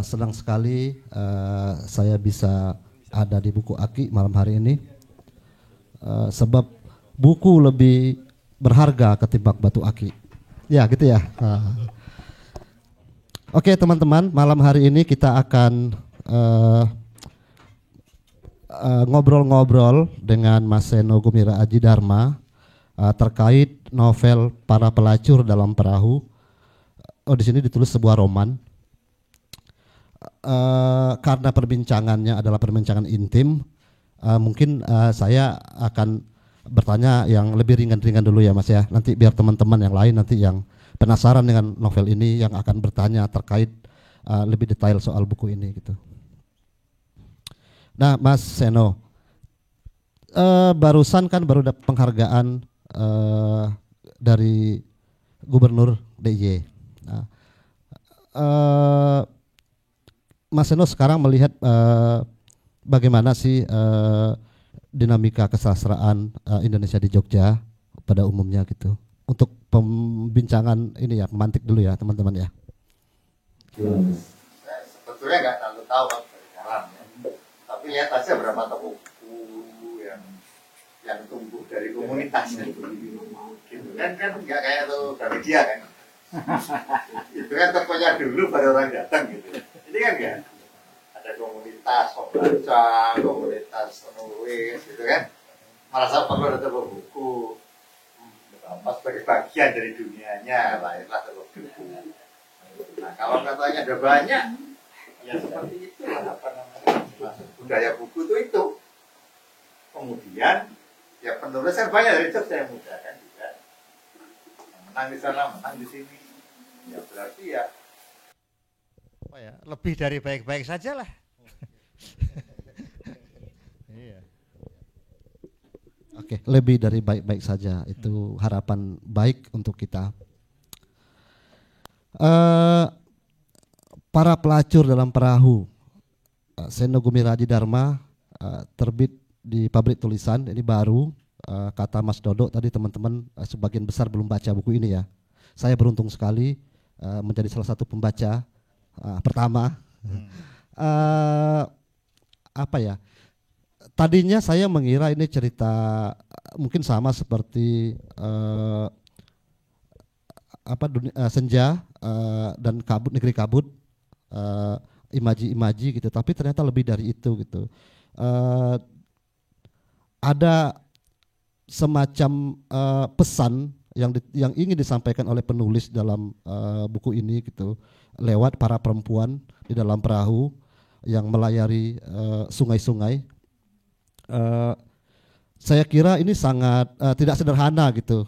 Senang sekali saya bisa ada di Buku Aki malam hari ini. Sebab buku lebih berharga ketimbang batu aki. Ya gitu ya. Oke teman-teman, malam hari ini kita akan ngobrol-ngobrol dengan Mas Seno Gumira Aji Dharma terkait novel Para Pelacur dalam Perahu. Di sini ditulis sebuah roman. Karena perbincangannya adalah perbincangan intim, mungkin saya akan bertanya yang lebih ringan-ringan dulu ya Mas ya. Nanti biar teman-teman yang lain nanti yang penasaran dengan novel ini yang akan bertanya terkait lebih detail soal buku ini gitu. Nah Mas Seno, barusan kan baru dapat penghargaan dari Gubernur DIY. Nah, Mas Seno sekarang melihat bagaimana sih dinamika kesastraan Indonesia di Jogja pada umumnya gitu. Untuk pembincangan ini ya, pemantik dulu ya teman-teman ya. Saya sebetulnya nggak terlalu tahu kan dari dalam ya. Tapi lihat aja berapa toko buku yang tumbuh dari komunitas gitu kan nggak kayak tuh Gramedia kan. Itu kan tokonya dulu baru orang datang gitu. Ini kan enggak ada komunitas pembaca, komunitas penulis gitu kan. Malah saya perlu ada toko buku. Apa sebagai bagian dari dunianya lahirlah toko buku. Nah kalau katanya ada banyak, ya seperti itu apa namanya budaya buku itu. Kemudian ya penulis kan banyak dari Jogja yang muda kan juga. Menang di sana, menang di sini. Ya berarti ya apa ya, lebih dari baik-baik saja lah. Iya. Oke, lebih dari baik-baik saja, itu harapan baik untuk kita. Para Pelacur dalam Perahu, Seno Gumira Aji Dharma, terbit di Pabrik Tulisan. Ini baru, kata Mas Dodo tadi teman-teman sebagian besar belum baca buku ini ya. Saya beruntung sekali menjadi salah satu pembaca pertama. Apa ya? Tadinya saya mengira ini cerita mungkin sama seperti Senja dan Kabut, Negeri Kabut, Imaji-Imaji gitu. Tapi ternyata lebih dari itu gitu. Ada semacam pesan yang ingin disampaikan oleh penulis dalam buku ini gitu, lewat para perempuan di dalam perahu yang melayari sungai-sungai. Saya kira ini sangat tidak sederhana gitu,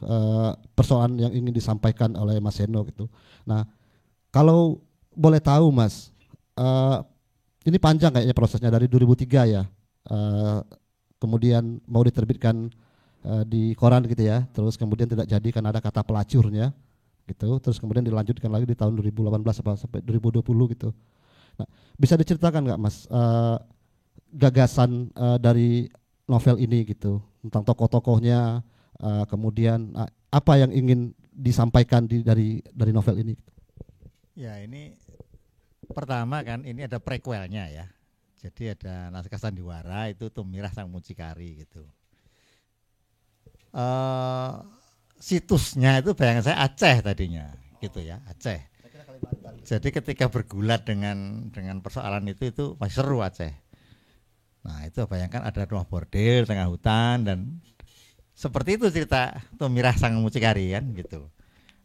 persoalan yang ingin disampaikan oleh Mas Seno gitu. Nah, kalau boleh tahu Mas, ini panjang kayaknya prosesnya dari 2003 ya, kemudian mau diterbitkan di koran gitu ya, terus kemudian tidak jadi karena ada kata pelacurnya gitu, terus kemudian dilanjutkan lagi di tahun 2018 sampai 2020 gitu. Nah, bisa diceritakan nggak Mas gagasan dari novel ini gitu, tentang tokoh-tokohnya, kemudian apa yang ingin disampaikan dari novel ini? Ya ini pertama kan ini ada prequelnya ya. Jadi ada Naskah Sandiwara itu Tumirah Sang Mucikari gitu. Situsnya itu bayangan saya Aceh tadinya gitu ya, Aceh. Jadi ketika bergulat dengan persoalan itu masih seru Aceh. Nah itu bayangkan ada rumah bordil tengah hutan dan seperti itu cerita Tumirah Sang Mucikari kan gitu.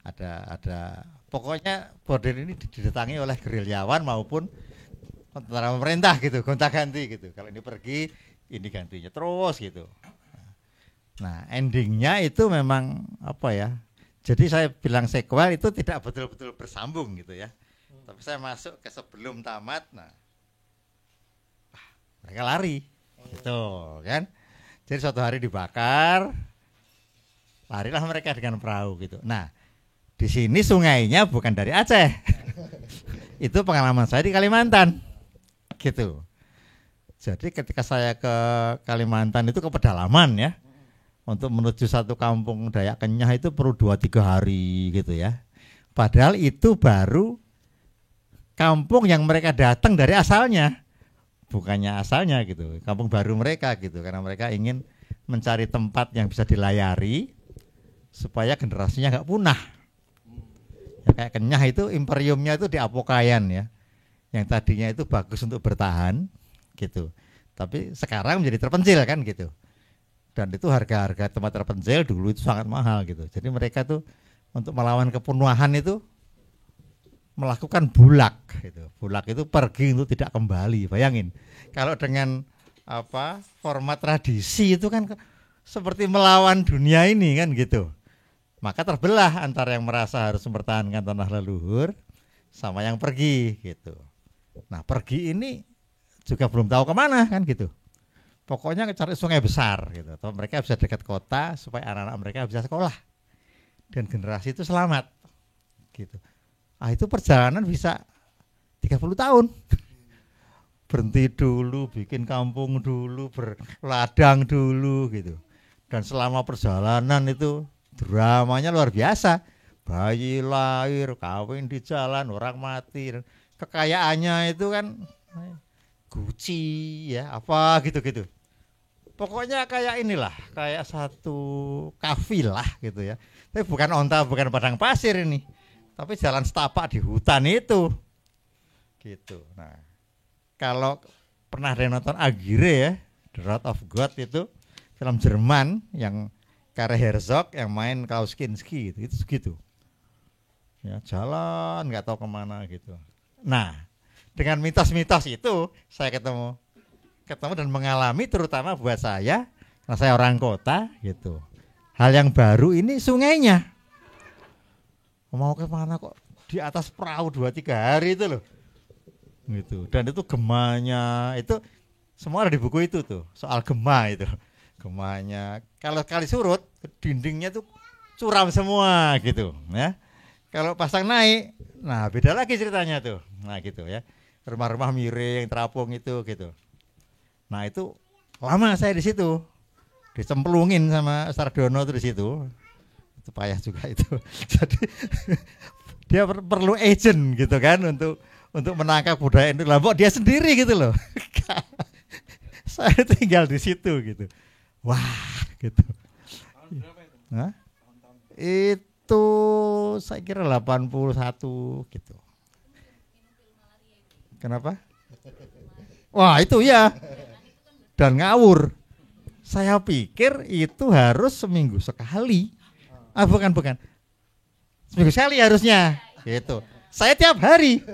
Ada pokoknya bordil ini didatangi oleh gerilyawan maupun tentara pemerintah gitu, gonta-ganti gitu. Kalau ini pergi, ini gantinya terus gitu. Nah endingnya itu memang apa ya, jadi saya bilang sequel itu tidak betul-betul bersambung gitu ya. Tapi saya masuk ke sebelum tamat, nah mereka lari gitu kan. Jadi suatu hari dibakar, larilah mereka dengan perahu gitu. Nah di sini sungainya bukan dari Aceh. Itu pengalaman saya di Kalimantan gitu. Jadi ketika saya ke Kalimantan itu ke pedalaman ya, untuk menuju satu kampung Dayak Kenyah itu perlu 2-3 hari gitu ya. Padahal itu baru kampung yang mereka datang dari asalnya, bukannya asalnya gitu, kampung baru mereka gitu, karena mereka ingin mencari tempat yang bisa dilayari supaya generasinya nggak punah. Ya, kayak Kenyah itu imperiumnya itu di Apokayan ya, yang tadinya itu bagus untuk bertahan gitu, tapi sekarang menjadi terpencil kan gitu. Dan itu harga-harga tempat terpencil dulu itu sangat mahal gitu. Jadi mereka tuh untuk melawan kepunuhan itu melakukan bulak gitu. Bulak itu pergi untuk tidak kembali. Bayangin kalau dengan format tradisi itu kan seperti melawan dunia ini kan gitu. Maka terbelah antara yang merasa harus mempertahankan tanah leluhur sama yang pergi gitu. Nah pergi ini juga belum tahu kemana kan gitu. Pokoknya cari sungai besar gitu. Atau mereka bisa dekat kota supaya anak-anak mereka bisa sekolah dan generasi itu selamat gitu. Itu perjalanan bisa 30 tahun. Berhenti dulu, bikin kampung dulu, berladang dulu gitu. Dan selama perjalanan itu dramanya luar biasa. Bayi lahir, kawin di jalan, orang mati. Kekayaannya itu kan Gucci ya, apa gitu-gitu. Pokoknya kayak inilah, kayak satu kafilah gitu ya. Tapi bukan onta, bukan padang pasir ini. Tapi jalan setapak di hutan itu. Gitu. Nah, kalau pernah ada yang nonton Agire ya, The Road of God itu film Jerman yang Karel Herzog yang main Klaus Kinski itu segitu. Ya, jalan nggak tahu kemana gitu. Nah, dengan mitos-mitos itu saya ketemu dan mengalami, terutama buat saya karena saya orang kota gitu. Hal yang baru ini sungainya. Mau ke mana kok di atas perahu 2-3 hari itu loh. Gitu. Dan itu gemanya itu semua ada di buku itu tuh, soal gema itu. Gemanya kalau kali surut dindingnya tuh curam semua gitu ya. Kalau pasang naik, nah beda lagi ceritanya tuh. Nah gitu ya. Rumah-rumah miring, terapung itu gitu. Nah itu lama saya di situ, dicemplungin sama Sardono tuh di situ. Itu payah juga itu. Jadi dia perlu agent gitu kan untuk menangkap budaya itu. Lombok dia sendiri gitu loh. Saya tinggal di situ gitu. Wah gitu. Tahun berapa itu? Nah, itu saya kira 81 gitu. Kenapa? Wah itu ya. Dan ngawur. Saya pikir itu harus seminggu sekali. Bukan. Seminggu sekali harusnya. Gitu. Saya tiap hari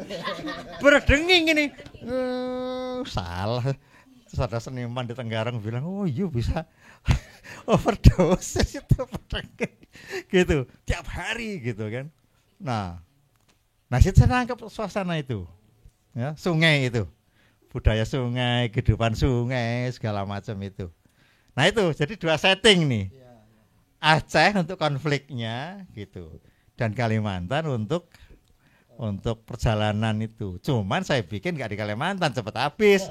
berdenging ini. Salah. Terus ada seniman di Tenggarong bilang, oh iya bisa overdosis itu berdenging. Gitu. Tiap hari gitu kan. Nah situ saya nangkep suasana itu. Ya, sungai itu. Budaya sungai, kehidupan sungai, segala macam itu. Nah itu, jadi 2 setting nih. Aceh untuk konfliknya gitu. Dan Kalimantan untuk perjalanan itu. Cuman saya bikin nggak di Kalimantan, cepat habis.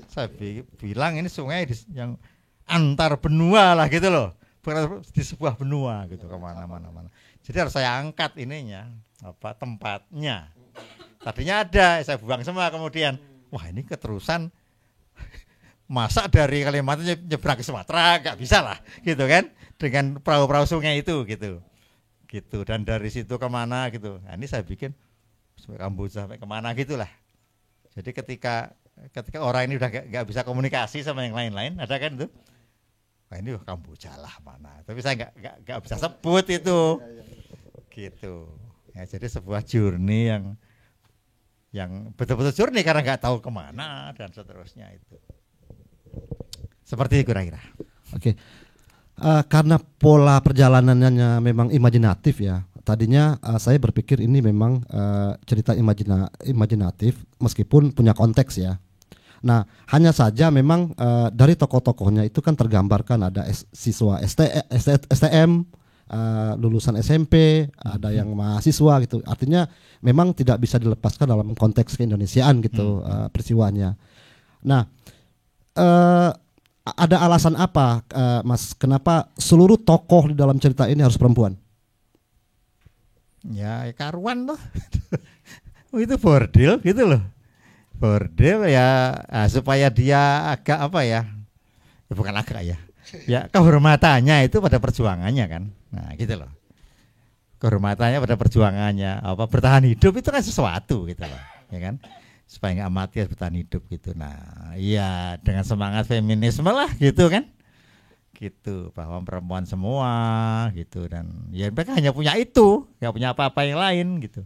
Saya bilang ini sungai yang antar benua lah gitu loh. Bukan di sebuah benua gitu kemana-mana. Jadi harus saya angkat ininya, tempatnya. Tadinya ada, saya buang semua kemudian. Wah ini keterusan masa dari Kalimantan nyebrang ke Sumatera, nggak bisa lah gitu kan. Dengan perahu-perahu sungai itu gitu. Dan dari situ kemana gitu. Nah ini saya bikin sampai Kamboja, sampai kemana gitulah. Jadi ketika orang ini udah nggak bisa komunikasi sama yang lain-lain, ada kan itu. Wah ini Kamboja lah mana. Tapi saya nggak bisa sebut itu. Gitu. Ya, jadi sebuah journey yang betul-betul journey karena nggak tahu kemana dan seterusnya itu. Seperti itu kira-kira. Oke. Karena pola perjalanannya memang imajinatif ya. Tadinya saya berpikir ini memang cerita imajinatif meskipun punya konteks ya. Nah, hanya saja memang dari tokoh-tokohnya itu kan tergambarkan ada siswa STM, lulusan SMP, ada yang mahasiswa gitu. Artinya memang tidak bisa dilepaskan dalam konteks keindonesiaan gitu peristiwanya. Nah, ada alasan apa, Mas? Kenapa seluruh tokoh di dalam cerita ini harus perempuan? Ya karuan loh. itu bordil gitu loh. Bordil ya, supaya dia agak apa ya, bukan agak ya, ya kehormatannya itu pada perjuangannya kan. Nah gitu loh, kehormatannya pada perjuangannya, apa bertahan hidup itu kan sesuatu gitu loh, ya kan, supaya nggak mati harus bertahan hidup gitu. Nah iya, dengan semangat feminisme lah gitu kan, gitu, bahwa perempuan semua gitu, dan ya mereka hanya punya itu, nggak punya apa-apa yang lain gitu.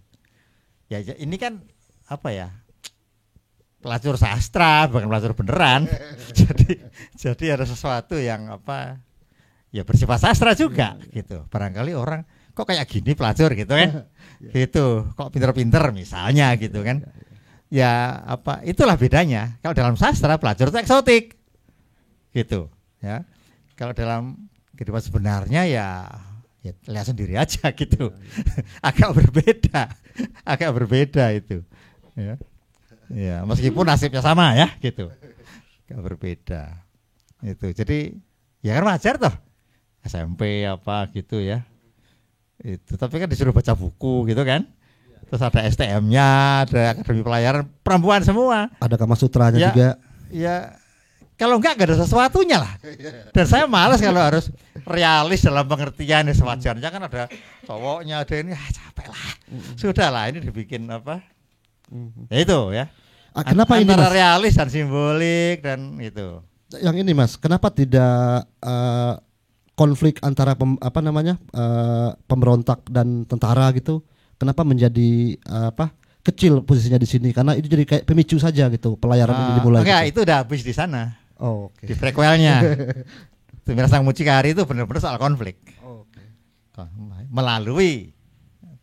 Ya ini kan apa ya, pelacur sastra bukan pelacur beneran. jadi ada sesuatu yang apa ya, bersifat sastra juga gitu. Barangkali orang kok kayak gini pelacur gitu kan, gitu, kok pinter-pinter misalnya gitu kan. Ya apa, itulah bedanya. Kalau dalam sastra pelacur itu eksotik gitu ya. Kalau dalam kehidupan sebenarnya ya lihat sendiri aja gitu. agak berbeda itu ya. Ya, meskipun nasibnya sama ya gitu. Agak berbeda. Itu. Jadi ya kan wajar toh. SMP apa gitu ya. Itu, tapi kan disuruh baca buku gitu kan. Terus ada STM-nya, ada akademi pelayaran, perempuan semua. Ada Kama Sutranya ya, juga. Ya kalau enggak ada sesuatunya lah. Dan saya malas kalau harus realis dalam pengertian ya, sewajarnya kan ada cowoknya, ada ini, capek lah. Sudahlah, ini dibikin apa? Ya itu ya. Kenapa ini antara Mas? Realis dan simbolik dan itu. Yang ini Mas, kenapa tidak konflik antara pemberontak dan tentara gitu? Kenapa menjadi kecil posisinya di sini? Karena itu jadi kayak pemicu saja gitu, pelayaran ini dimulai. Enggak, gitu. itu udah habis di sana. Oh, oke. Di prequelnya. Tumira Sang Mucikari itu benar-benar soal konflik. Oh, oke. Melalui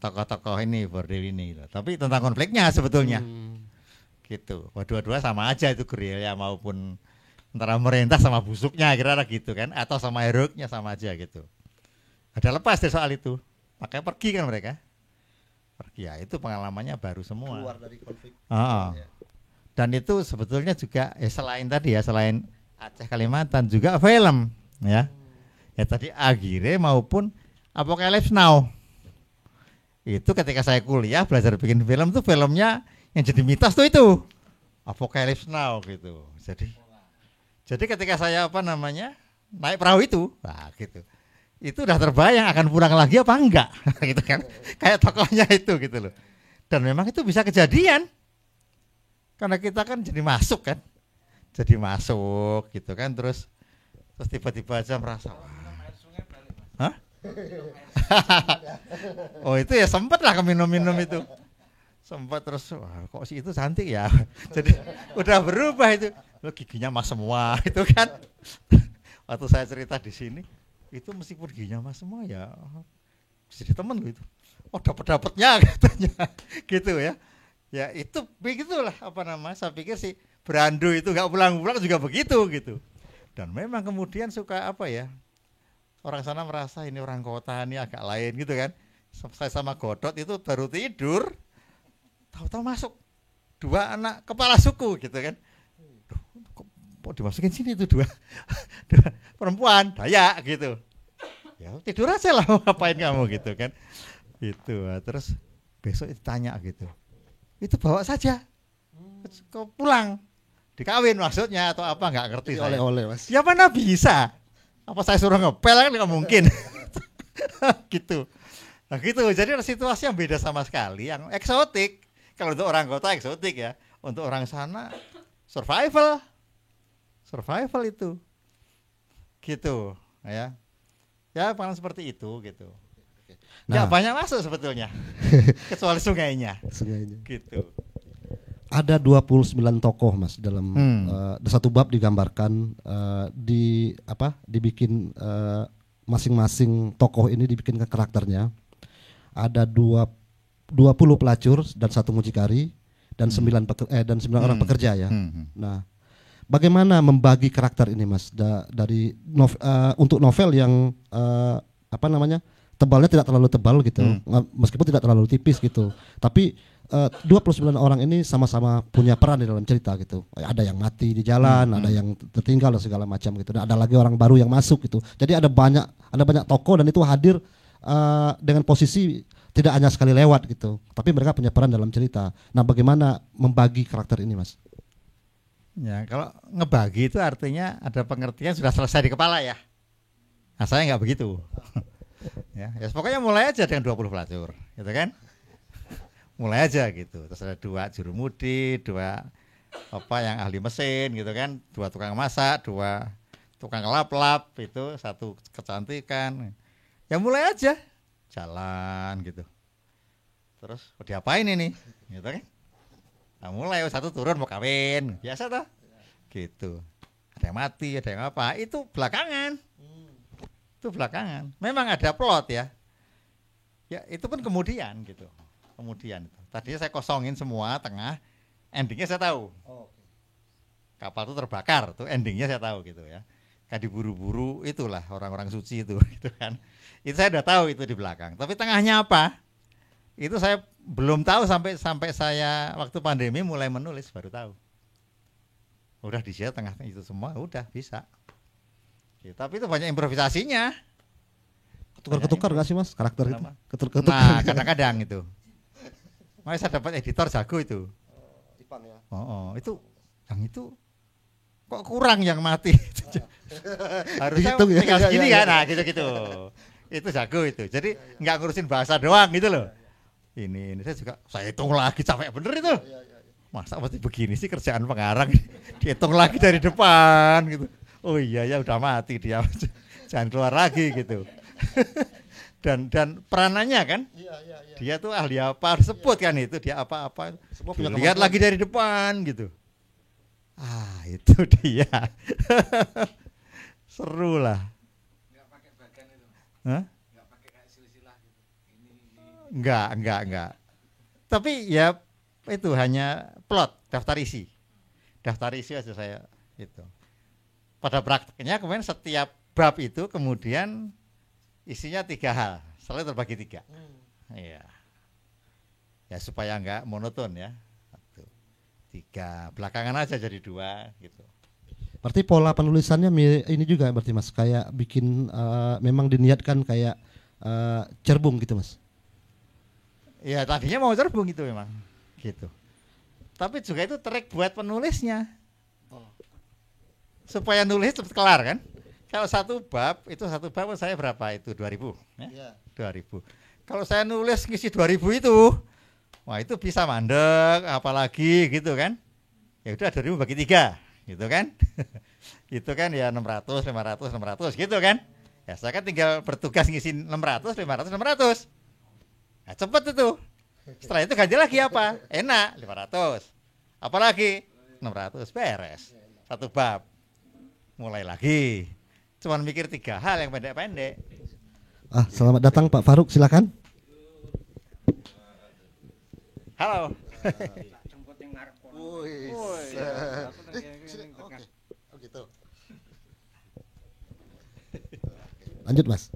tokoh-tokoh ini, bordil ini gitu. Tapi tentang konfliknya sebetulnya. Gitu. Dua-dua sama aja itu, gerilya maupun antara pemerintah sama busuknya kira-kira gitu kan, atau sama heroiknya sama aja gitu. Ada lepas dari soal itu. Makanya pergi kan mereka. Pergi ya, itu pengalamannya baru semua. Keluar dari konflik. Ya. Dan itu sebetulnya juga selain tadi ya, selain Aceh Kalimantan juga film ya. Ya tadi Agire maupun Apocalypse Now. Itu ketika saya kuliah belajar bikin film tuh, filmnya yang jadi mitos tuh itu Apocalypse Now gitu. Jadi ketika saya naik perahu itu, nah gitu. Itu udah terbayang akan pulang lagi apa enggak gitu kan. Kayak tokohnya itu gitu loh. Dan memang itu bisa kejadian. Karena kita kan jadi masuk kan. Jadi masuk gitu kan, terus tiba-tiba aja merasa hah? Oh itu ya sempat lah keminum-minum itu. Sempat terus, wah, kok sih itu cantik ya. Jadi udah berubah itu. Loh, giginya mas semua itu kan. Waktu saya cerita di sini, itu meskipun giginya mas semua ya jadi temen loh itu. Oh dapetnya katanya gitu ya. Ya itu begitulah saya pikir sih Brandu itu nggak pulang-pulang juga begitu gitu. Dan memang kemudian suka orang sana merasa ini orang kota ini agak lain gitu kan. Saya sama Godot itu baru tidur, tahu-tahu masuk 2 anak kepala suku gitu kan. Kok dimasukin sini tuh 2 perempuan Dayak gitu. Ya tidur aja lah, ngapain kamu gitu kan. Itu terus besok ditanya gitu. Itu bawa saja, kau pulang, dikawin maksudnya atau apa nggak ngerti saya. Oleh-oleh Mas. Ya mana bisa? Apa saya suruh ngepel kan nggak mungkin. Gitu. Nah gitu. Jadi ada situasi yang beda sama sekali, yang eksotik. Kalau untuk orang kota eksotik ya, untuk orang sana survival itu, gitu ya. Ya pengalaman seperti itu gitu. Nggak banyak masuk sebetulnya, kecuali sungainya. Gitu. Ada 29 tokoh Mas dalam satu bab digambarkan, dibikin masing-masing tokoh ini dibikin ke karakternya. Ada 20 pelacur dan 1 mucikari dan 9 orang pekerja ya. Nah, bagaimana membagi karakter ini Mas untuk novel yang tebalnya tidak terlalu tebal gitu, meskipun tidak terlalu tipis gitu. Tapi 29 orang ini sama-sama punya peran di dalam cerita gitu. Ada yang mati di jalan, ada yang tertinggal dan segala macam gitu. Dan ada lagi orang baru yang masuk gitu. Jadi ada banyak tokoh dan itu hadir dengan posisi tidak hanya sekali lewat gitu, tapi mereka punya peran dalam cerita. Nah, bagaimana membagi karakter ini, Mas? Ya, kalau ngebagi itu artinya ada pengertian sudah selesai di kepala ya. Nah, saya nggak begitu. Ya, pokoknya mulai aja dengan 20 pelacur, gitu kan? Mulai aja gitu. Terus ada 2 jurumudi, 2 apa yang ahli mesin gitu kan, 2 tukang masak, 2 tukang lap-lap, itu 1 kecantikan. Ya mulai aja jalan gitu. Terus diapain ini? Gitu kan? Nah, mulai 1 turun mau kawin, biasa toh. Gitu. Ada yang mati, ada yang apa? Itu belakangan. Itu belakangan. Memang ada plot ya. Ya, itu pun kemudian gitu. Kemudian itu. Tadinya saya kosongin semua tengah, endingnya saya tahu. Kapal itu terbakar, tuh endingnya saya tahu gitu ya. Kayak diburu-buru itulah orang-orang suci itu gitu kan. Itu saya udah tahu itu di belakang. Tapi tengahnya apa? Itu saya belum tahu sampai saya waktu pandemi mulai menulis baru tahu. Udah di sini tengah itu semua udah bisa. Ya, tapi itu banyak improvisasinya. Ketukar-ketukar nggak sih, Mas, karakter itu? Ketukar-ketukar. Nah, kadang-kadang itu. Makanya saya dapat editor jago itu. Ipan ya. Oh, itu yang itu kok kurang yang mati. Harusnya Dihitung ya. tinggal segini Iya, kan, nah gitu-gitu. Itu jago itu. Jadi nggak ngurusin bahasa doang gitu loh. Ini saya hitung lagi capek bener itu. Masa mesti begini sih kerjaan pengarang, dihitung lagi dari depan gitu. Oh iya ya udah mati dia, jangan keluar lagi gitu. dan peranannya kan, dia tuh ahli apa harus sebut kan itu dia apa-apa. Lihat lagi dari depan gitu. Ah itu dia. Seru lah. Nggak pakai bagan itu. Hah? Nggak pakai kayak silsilah gitu. Ini. Enggak. Tapi ya itu hanya plot, daftar isi aja saya itu. Pada prakteknya kemudian setiap bab itu kemudian isinya 3 hal, selalu terbagi 3. Iya. Ya supaya enggak monoton ya. 3, belakangan aja jadi 2 gitu. Berarti pola penulisannya ini juga berarti, Mas, kayak bikin memang diniatkan kayak cerbung gitu, Mas. Ya tadinya mau cerbung itu memang gitu. Tapi juga itu trik buat penulisnya. Supaya nulis cepat kelar kan. Kalau 1 bab saya berapa itu 2000 ya? 2000. Kalau saya nulis ngisi 2000 itu, wah itu bisa mandek apalagi gitu kan. Ya udah 2000 bagi 3 gitu kan. Gitu kan ya 600 gitu kan. Ya saya kan tinggal bertugas ngisi 600 Nah, cepet itu. Setelah itu ganti lagi apa? Enak 500. Apalagi 600 beres. 1 bab. Mulai lagi. Cuman mikir 3 hal yang pendek-pendek. Selamat datang Pak Faruk, silakan. Halo. Jemput yang ngarep. Gitu. Lanjut, Mas.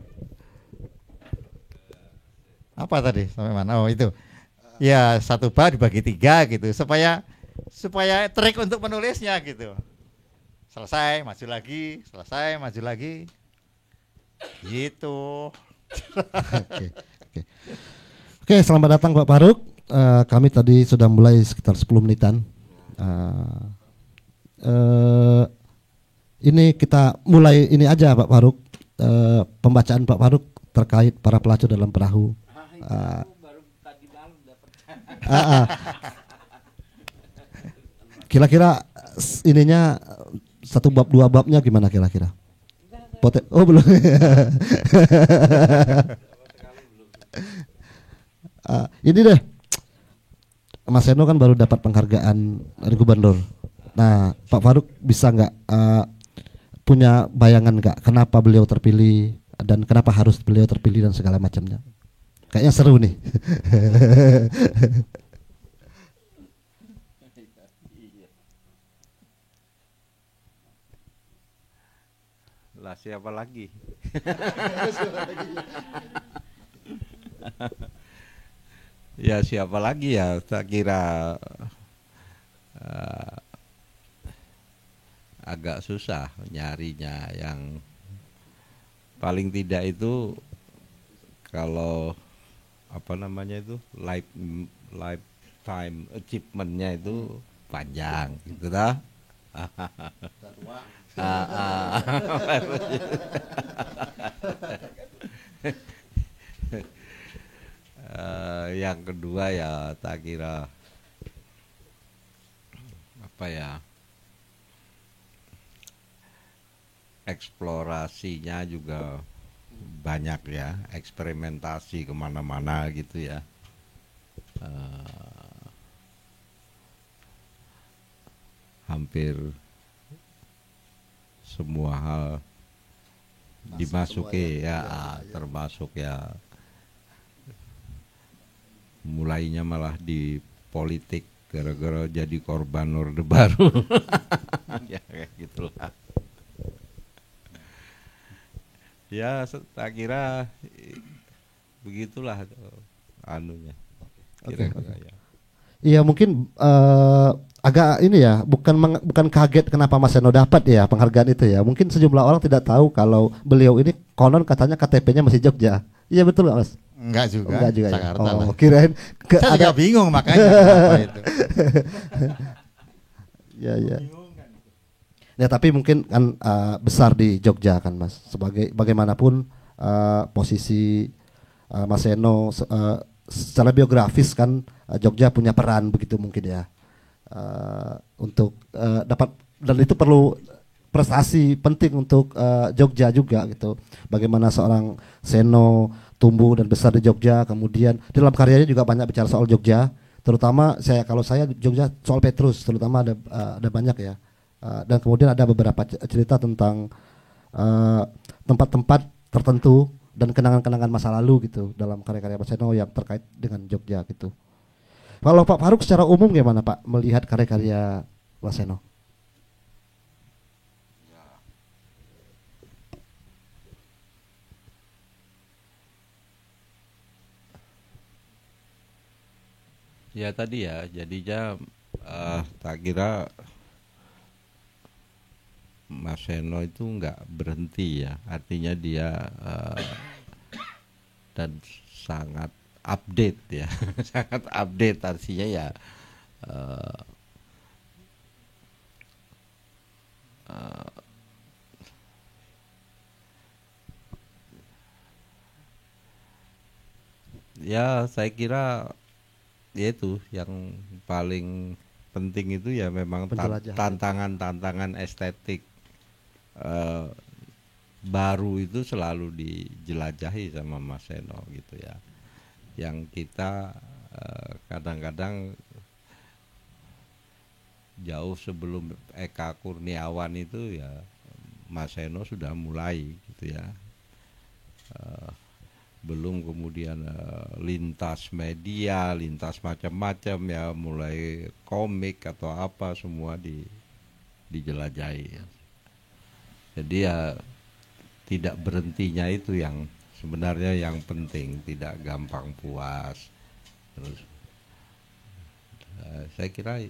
Apa tadi? Sampai mana? Oh itu. Ya 1 bab dibagi 3 gitu. Supaya trik untuk penulisnya gitu. Selesai, maju lagi, selesai, maju lagi. Gitu. Oke, selamat datang Pak Faruk. Kami tadi sudah mulai sekitar 10 menitan. Ini kita mulai ini aja Pak Faruk. Pembacaan Pak Faruk terkait para pelacur dalam perahu. Baru tadi malam dapat. Kira-kira ininya 1 bab 2 babnya gimana kira-kira? Belum. Ini deh, Mas Eno kan baru dapat penghargaan dari gubernur. Nah, Pak Faruk bisa nggak punya bayangan nggak kenapa beliau terpilih dan kenapa harus beliau terpilih dan segala macamnya? Kayaknya seru nih. Lah siapa lagi? Ya siapa lagi ya? Tak kira agak susah nyarinya. Yang paling tidak itu kalau apa namanya itu lifetime achievement-nya itu panjang gitu dah. Yang kedua ya tak kira apa ya, eksplorasinya juga banyak ya, eksperimentasi kemana-mana gitu ya. Hampir semua hal dimasuki ya, termasuk ya mulainya malah di politik gara-gara jadi korban Orde Baru. Ya kayak gitulah. Ya tak kira begitulah anunya. Kira-kira ya. Iya mungkin agak ini ya, bukan kaget kenapa Mas Seno dapat ya penghargaan itu ya. Mungkin sejumlah orang tidak tahu kalau beliau ini konon katanya KTP-nya masih Jogja. Iya betul nggak Mas? Enggak juga. Enggak juga Jakarta ya. lah. Oh, kirain Saya juga bingung makanya kenapa itu. Ya. Ya tapi mungkin kan besar di Jogja kan Mas. Sebagai bagaimanapun posisi Mas Seno secara biografis kan Jogja punya peran begitu mungkin ya. Untuk dapat, dan itu perlu prestasi penting untuk Jogja juga gitu. Bagaimana seorang Seno tumbuh dan besar di Jogja, kemudian di dalam karyanya juga banyak bicara soal Jogja, terutama kalau saya Jogja soal Petrus terutama ada banyak ya. Dan kemudian ada beberapa cerita tentang tempat-tempat tertentu dan kenangan-kenangan masa lalu gitu dalam karya-karya Mas Seno yang terkait dengan Jogja gitu. Kalau Pak Faruk secara umum gimana Pak melihat karya-karya Mas Seno? Ya tadi ya, jadinya tak kira Mas Seno itu nggak berhenti ya, artinya dia dan sangat update ya, sangat update artinya ya. Ya saya kira yaitu yang paling penting itu ya memang tantangan estetik baru itu selalu dijelajahi sama Mas Seno gitu ya. Yang kita kadang-kadang jauh sebelum Eka Kurniawan itu ya Mas Seno sudah mulai gitu ya. Belum kemudian lintas media, lintas macam-macam ya, mulai komik atau apa semua dijelajahi ya. Jadi ya tidak berhentinya itu yang sebenarnya yang penting, tidak gampang puas. Terus saya kira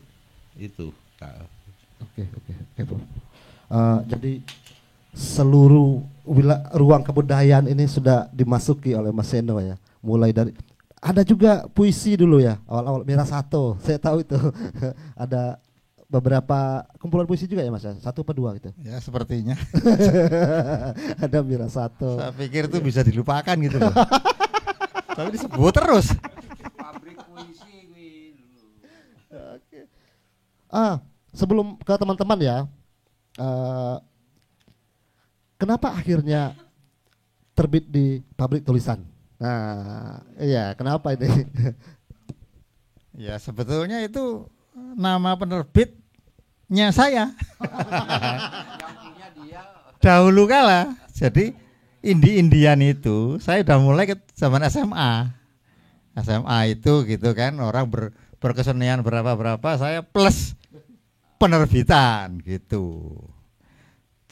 itu. Oke. Jadi seluruh ruang kebudayaan ini sudah dimasuki oleh Mas Seno ya. Mulai dari ada juga puisi dulu ya, awal-awal Mirasato. Saya tahu itu. Ada beberapa kumpulan puisi juga ya Mas ya? 1 atau 2 gitu. Ya sepertinya. Ada Mirasato. Saya pikir itu bisa dilupakan gitu loh. Tapi disebut terus. Pabrik puisi gue dulu. Oke. Sebelum ke teman-teman ya. Kenapa akhirnya terbit di pabrik tulisan? Nah, iya, kenapa ini? Ya sebetulnya itu nama penerbitnya saya. Yang punya dia. Dahulu kala. Jadi Indian itu saya udah mulai ke zaman SMA. SMA itu gitu kan, orang berkesenian berapa-berapa, saya plus penerbitan gitu.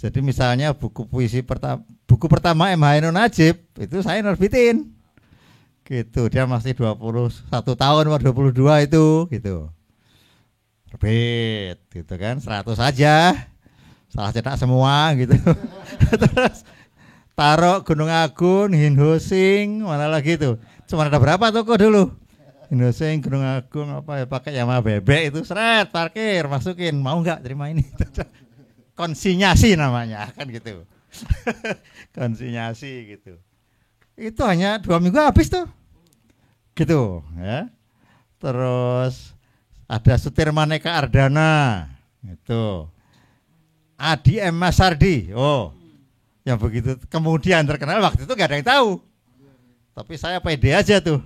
Jadi misalnya buku pertama M. Hainun Najib itu saya nerbitin. Gitu. Dia masih 21 tahun atau 22 itu gitu. Terbit gitu kan, 100 aja. Salah cetak semua gitu. taruh Gunung Agung, Hinhosing, mana lagi tuh? Cuma ada berapa toko dulu? Hinhosing, Gunung Agung, apa ya pakai Yamaha bebek itu, seret, parkir, masukin, mau nggak terima ini? Konsinyasi namanya, kan gitu. Konsinyasi gitu. Itu hanya 2 minggu habis tuh, gitu, ya. Terus ada Sutirman Eka Ardana, itu. Adi M. Masardi, yang begitu kemudian terkenal waktu itu nggak ada yang tahu. Tapi saya pede aja tuh,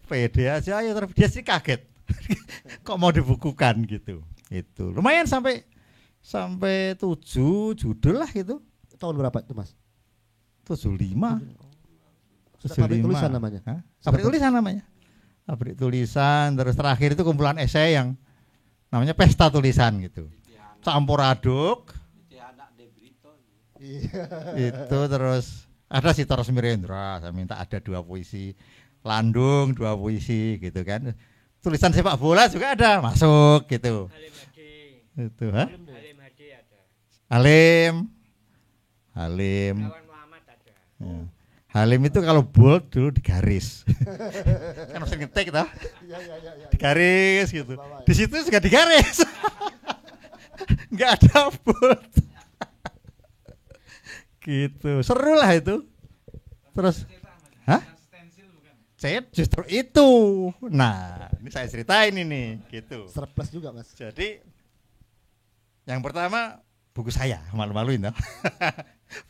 pede aja, ya dia sih kaget, kok mau dibukukan gitu. Itu lumayan sampai 7 judul lah itu. Tahun berapa itu Mas? 75. Sudah pabrik tulisan namanya. Pabrik tulisan namanya. Pabrik tulisan, terus terakhir itu kumpulan esai yang namanya Pesta Tulisan gitu. Campur aduk. Itu terus ada si Toros Mirendra, saya minta ada 2 puisi. Landung 2 puisi gitu kan. Tulisan sepak bola juga ada, masuk gitu. Itu, Halim. Ya. Halim itu kalau bold dulu digaris. Kan harus ngetik toh. Digaris gitu. Di situ juga digaris. Enggak ada bold. Gitu. Seru lah itu. Terus saya justru itu. Nah, ini saya ceritain ini gitu. Surplus juga Mas. Jadi yang pertama buku saya, malu-maluin toh.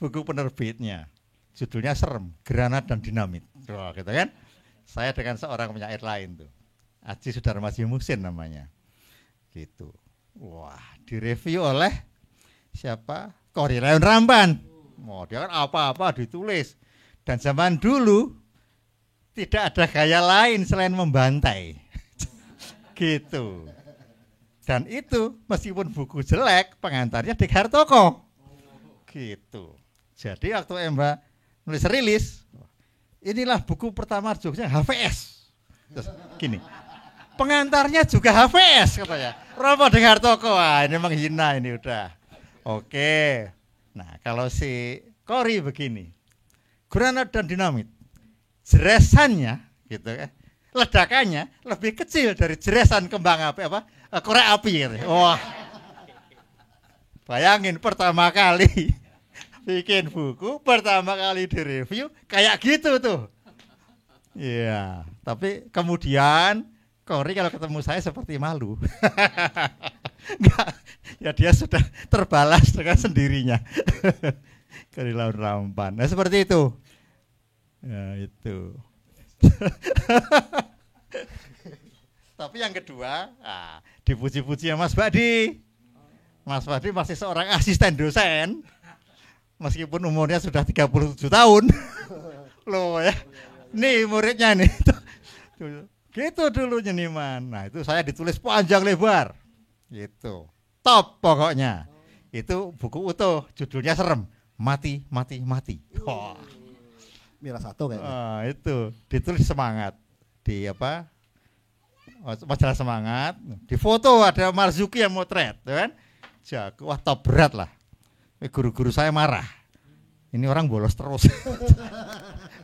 Buku penerbitnya. Judulnya serem, Granat dan Dinamit. Wah, gitu kan. Saya dengan seorang penyair lain tuh. Aji Sudarmaji Muhsin namanya. Gitu. Wah, direview oleh siapa? Kori Leon Ramban. Dia kan apa-apa ditulis. Dan zaman dulu tidak ada gaya lain selain membantai. Gitu. Dan itu meskipun buku jelek, pengantarnya Dik Hartoko. Gitu. Jadi waktu Mbak nulis rilis, inilah buku pertama Jogja HVS. Terus gini, pengantarnya juga HVS katanya. Romo Dik Hartoko, ini menghina ini udah. Oke. Nah kalau si Kori begini, Granat dan Dinamit, jeresannya gitu ya, ledakannya lebih kecil dari jeresan kembang api korek api gitu. Wah, bayangin pertama kali bikin buku, pertama kali direview kayak gitu tuh. Iya, tapi kemudian Kori kalau ketemu saya seperti malu. Enggak, ya dia sudah terbalas dengan sendirinya. Kori Laun Rampan. Nah seperti itu. Ya itu. Tapi yang kedua, dipuji-puji ya Mas Badi. Mas Badi masih seorang asisten dosen. Meskipun umurnya sudah 37 tahun. Loh ya. Nih muridnya nih. Gitu dulu Nyeniman. Nah itu saya ditulis panjang lebar. Gitu. Top pokoknya. Itu buku utuh. Judulnya serem. Mati, mati, mati. Wah. Mira satu kayaknya. Itu ditulis semangat. Di apa? Majalah Semangat. Di foto ada Marzuki yang motret. Kan? Jago. Wah top berat lah. Guru-guru saya marah. Ini orang bolos terus.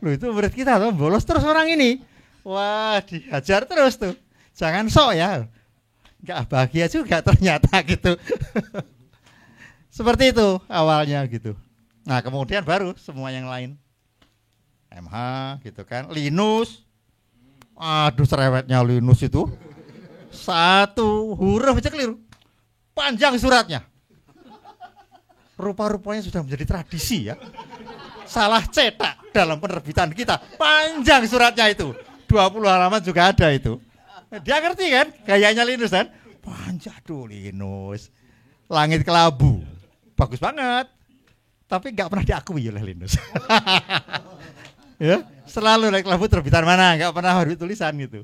Loh itu murid kita tuh bolos terus orang ini. Wah dihajar terus tuh. Jangan sok ya. Gak bahagia juga ternyata gitu. Seperti itu awalnya gitu. Nah kemudian baru semua yang lain. MH gitu kan. Linus. Aduh cerewetnya Linus itu. 1 huruf aja keliru. Panjang suratnya. Rupa-rupanya sudah menjadi tradisi ya. Salah cetak dalam penerbitan kita. Panjang suratnya itu. 20 halaman juga ada itu. Dia ngerti kan gayanya Linus kan. Panjang tuh Linus. Langit Kelabu. Bagus banget. Tapi gak pernah diakui oleh Linus. Ya, selalu Langit Kelabu terbitan mana. Gak pernah harus tulisan gitu.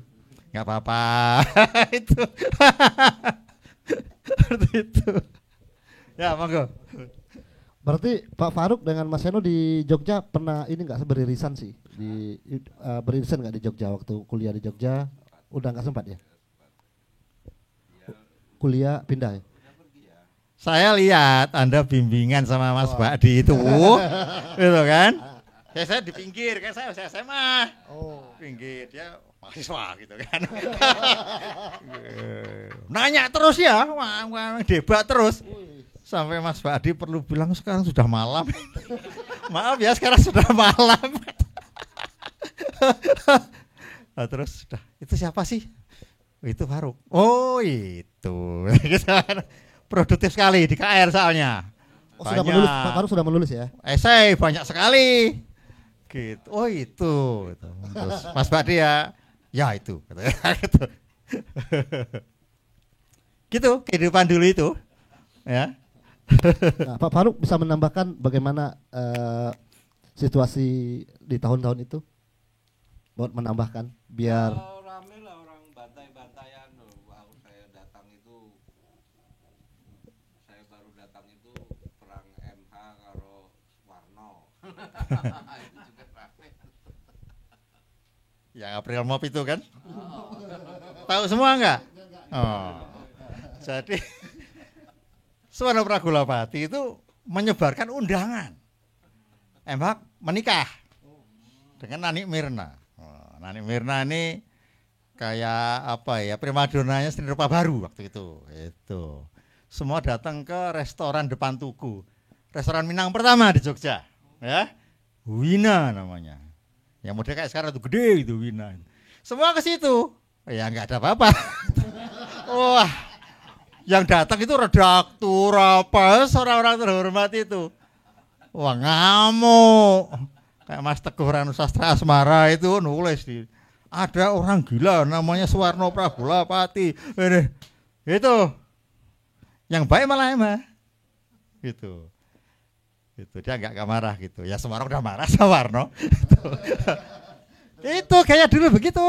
Gak apa-apa. Itu. Seperti itu. Ya monggo. Berarti Pak Faruk dengan Mas Seno di Jogja pernah ini nggak beririsan sih beririsan nggak di Jogja waktu kuliah di Jogja? Udah nggak sempat ya? Kuliah pindah ya? Saya lihat Anda bimbingan sama Mas Bakdi itu, gitu kan? Ya saya di pinggir kan, saya SMA, pinggir dia mahasiswa gitu kan. Nanya terus ya, debat terus. Sampai Mas Bakdi perlu bilang sekarang sudah malam. Maaf ya sekarang sudah malam. Nah, terus sudah, itu siapa sih? Itu Faruk. Oh itu. Produktif sekali di KR soalnya. Oh, sudah menulis, Pak Faruk sudah menulis ya? Esai banyak sekali. Gitu. Oh itu. Terus Mas Bakdi ya itu. Gitu. Gitu kehidupan dulu itu. Ya. Nah, Pak Faruk bisa menambahkan bagaimana situasi di tahun-tahun itu? Buat menambahkan biar rame lah orang bantai-bantaian loh. Wow, saya baru datang itu perang MH karo Warno. Itu juga rame. Yang April Mop itu kan? Tahu semua enggak? Oh. Jadi Suwarno Pragulapati itu menyebarkan undangan MH menikah dengan Nani Mirna. Nani Mirna ini kayak apa ya, primadonanya seni rupa baru waktu itu. Itu semua datang ke restoran depan tugu, restoran Minang pertama di Jogja, ya, Wina namanya. Yang model kayak sekarang tuh gede gitu Wina. Semua ke situ, ya nggak ada apa-apa. Wah, yang datang itu redaktur apa, orang-orang terhormat itu. Wah ngamuk. Kayak Mas Teguh Ranu Sastra Asmara itu nulis di, ada orang gila namanya Suwarno Pragulapati. Itu yang baik malah emang gitu. Itu dia nggak marah gitu. Ya Suwarno udah marah Suwarno. Itu kayak dulu begitu.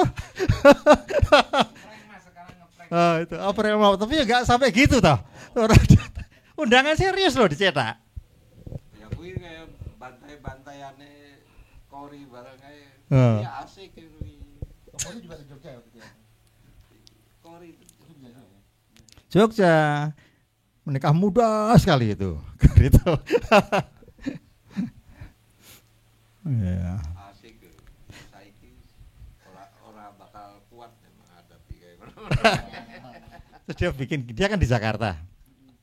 Itu apa yang mau, tapi ya nggak sampai gitu toh. Undangan serius loh dicetak. Ya kuwi kayak bantai-bantaiane Kori barang kayak ya asik gitu. Kori juga di Jogja waktu itu ya. Kori itu Jogja menikah muda sekali itu. Gitu. Ya. asik gitu. Saiki ora bakal kuat memang hadapi kayak Terus dia kan di Jakarta,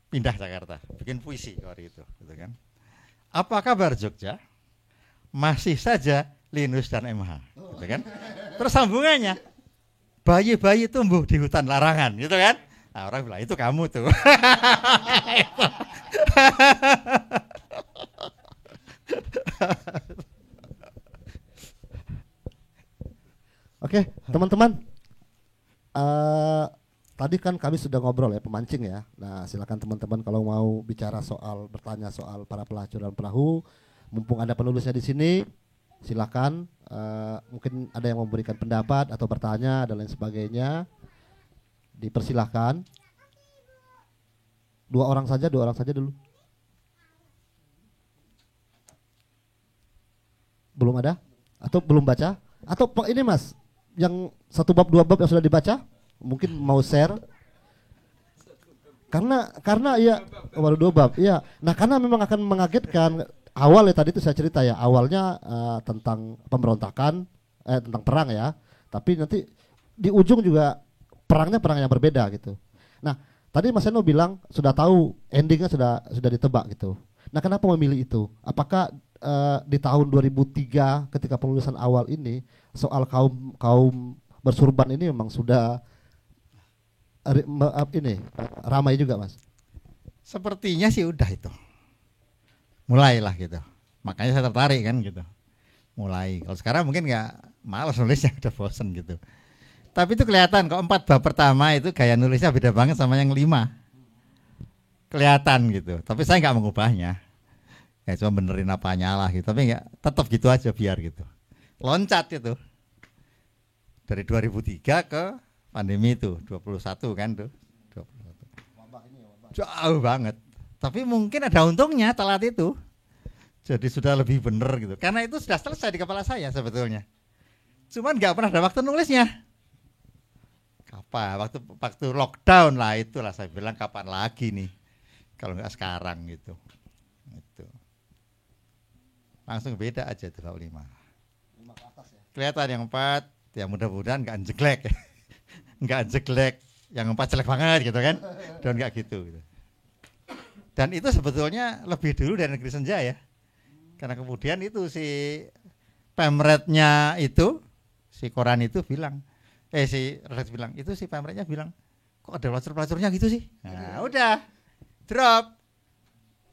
pindah Jakarta, bikin puisi Kori itu, gitu kan. Apa kabar Jogja? Masih saja Linus dan MH, gitu kan. Terus sambungannya, bayi-bayi tumbuh di hutan larangan, gitu kan. Nah, orang bilang itu kamu tuh. Oke, teman-teman. Tadi kan kami sudah ngobrol ya, pemancing ya. Nah, silakan teman-teman kalau mau bicara soal, bertanya soal para pelacur dan perahu, mumpung ada penulisnya di sini, silakan. Mungkin ada yang memberikan pendapat atau bertanya dan lain sebagainya. Dipersilahkan. Dua orang saja dulu. Belum ada? Atau belum baca? Atau ini Mas, yang 1 bab 2 bab yang sudah dibaca? Mungkin mau share? Karena ya baru 2 bab. Iya. Nah, karena memang akan mengagetkan. Awal ya tadi itu saya cerita ya, awalnya tentang pemberontakan, tentang perang ya. Tapi nanti di ujung juga perang yang berbeda gitu. Nah, tadi Mas Eno bilang sudah tahu endingnya sudah ditebak gitu. Nah, kenapa memilih itu? Apakah di tahun 2003 ketika penulisan awal ini soal kaum bersurban ini memang sudah ramai juga, Mas? Sepertinya sih udah itu. Mulailah gitu. Makanya saya tertarik kan gitu. Mulai. Kalau sekarang mungkin nggak, malas nulisnya, udah bosen gitu. Tapi itu kelihatan kok 4 bab pertama itu gaya nulisnya beda banget sama yang 5. Kelihatan gitu. Tapi saya nggak mengubahnya. Ya cuma benerin apanya lah gitu. Tapi nggak, tetap gitu aja biar gitu. Loncat itu. Dari 2003 ke pandemi itu 21 kan tuh. 21. Jauh banget. Tapi mungkin ada untungnya telat itu. Jadi sudah lebih bener gitu. Karena itu sudah selesai di kepala saya sebetulnya. Cuman nggak pernah ada waktu nulisnya. Kapan? Waktu lockdown lah itulah saya bilang kapan lagi nih. Kalau nggak sekarang gitu. Itu. Langsung beda aja tuh kalau 5. 5 ke atas ya. Kelihatan yang 4, ya mudah-mudahan nggak jeglek. Nggak jeglek. Yang 4 jelek banget gitu kan. Dan nggak gitu. Dan itu sebetulnya lebih dulu dari Negeri Senja ya. Karena kemudian itu si pemretnya itu, si koran itu bilang, si redaksi bilang, itu si pemretnya bilang, kok ada pelacur-pelacurnya gitu sih? Nah udah, drop.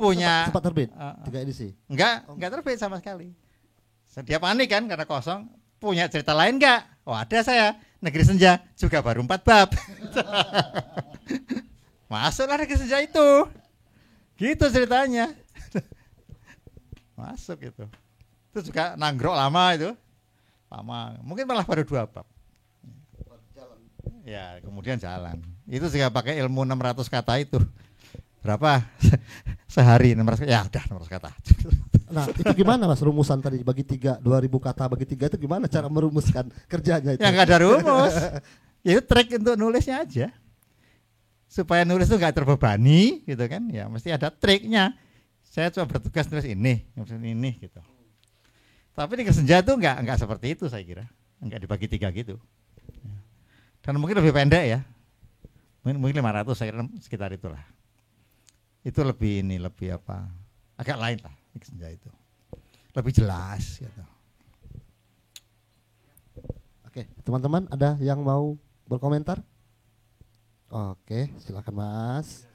Punya Sempat terbit 3 edisi. enggak terbit sama sekali. Dia panik kan karena kosong. Punya cerita lain enggak? Oh ada saya, Negeri Senja juga baru 4 bab. Masuklah Negeri Senja itu. Gitu ceritanya. Masuk itu. Itu juga nanggrok lama itu. Lama. Mungkin malah baru 2 bab. Ya, kemudian jalan. Itu juga pakai ilmu 600 kata itu. Berapa? Sehari 600 kata. Ya udah 600 kata. Nah, itu gimana Mas rumusan tadi bagi 3, 2000 kata bagi 3 itu gimana cara merumuskan kerjanya itu? Ya enggak ada rumus. Ya itu trik untuk nulisnya aja. Supaya nulis itu enggak terbebani gitu kan. Ya mesti ada triknya. Saya coba bertugas nulis ini gitu. Tapi di Senja itu enggak seperti itu saya kira. Enggak dibagi 3 gitu. Dan mungkin lebih pendek ya. Mungkin 500 saya kira sekitar itulah. Itu lebih apa? Agak lain lah di Senja itu. Lebih jelas gitu. Oke, teman-teman ada yang mau berkomentar? Oke, silakan Mas.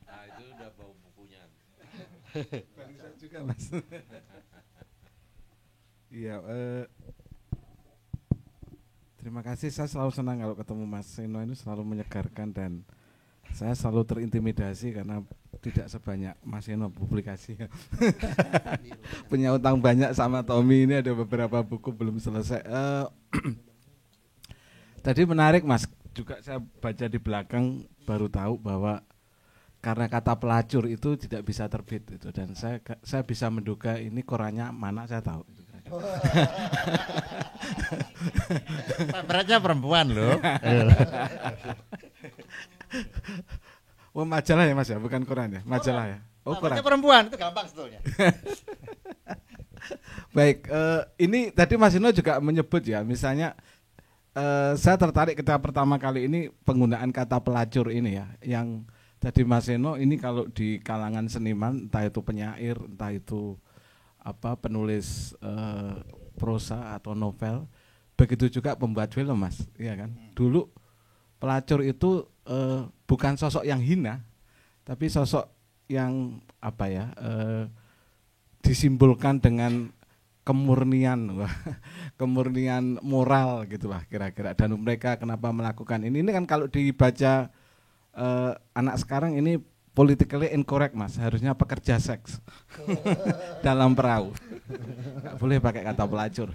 Nah, itu udah bawa bukunya. Barusan juga Mas. Iya, terima kasih. Saya selalu senang kalau ketemu Mas Seno, ini selalu menyegarkan dan saya selalu terintimidasi karena tidak sebanyak Mas Seno publikasi. Punya utang banyak sama Tommy, ini ada beberapa buku belum selesai. Tadi menarik Mas, juga saya baca di belakang baru tahu bahwa karena kata pelacur itu tidak bisa terbit itu, dan saya bisa menduga ini korannya mana saya tahu. Pemretnya perempuan loh. Oh majalah ya Mas ya, bukan koran ya, majalah ya. Oh koran. Perempuan itu gampang sebetulnya. Baik, ini tadi Mas Ino juga menyebut ya, misalnya saya tertarik ketika pertama kali ini penggunaan kata pelacur ini ya, yang tadi Mas Eno ini kalau di kalangan seniman, entah itu penyair, entah itu penulis prosa atau novel, begitu juga pembuat film Mas, ya kan. Dulu pelacur itu bukan sosok yang hina, tapi sosok yang disimbolkan dengan kemurnian, kemurnian moral gitu lah kira-kira. Dan mereka kenapa melakukan ini kan kalau dibaca anak sekarang ini politically incorrect Mas, harusnya pekerja seks dalam perahu, nggak boleh pakai kata pelacur.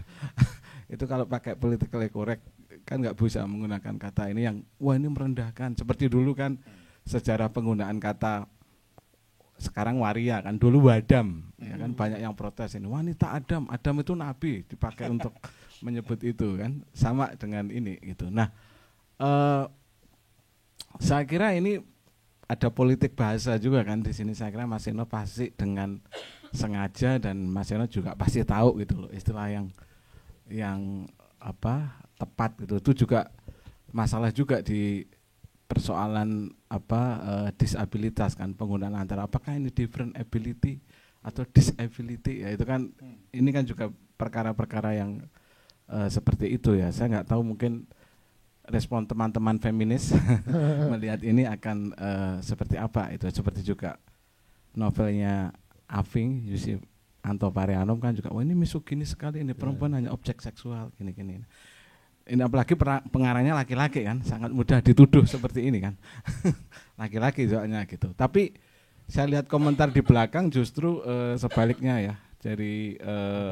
Itu kalau pakai politically correct kan nggak bisa menggunakan kata ini yang wah ini merendahkan. Seperti dulu kan sejarah penggunaan kata sekarang waria kan, dulu wadam ya kan, banyak yang protes ini wanita Adam itu nabi dipakai untuk menyebut itu kan, sama dengan ini gitu. Nah saya kira ini ada politik bahasa juga kan di sini. Saya kira Mas Eno pasti dengan sengaja, dan Mas Eno juga pasti tahu gitu loh istilah yang tepat gitu. Itu juga masalah juga di persoalan disabilitas kan, penggunaan antara apakah ini different ability atau disability ya, itu kan ini kan juga perkara-perkara yang seperti itu ya. Saya nggak tahu mungkin respon teman-teman feminis melihat ini akan seperti apa itu. Seperti juga novelnya Afing Yusuf Anto Parianom kan juga, wah ini misogini sekali, ini perempuan hanya objek seksual gini-gini. Ini apalagi pengarangnya laki-laki kan, sangat mudah dituduh seperti ini kan. Laki-laki soalnya gitu. Tapi saya lihat komentar di belakang justru sebaliknya ya. Dari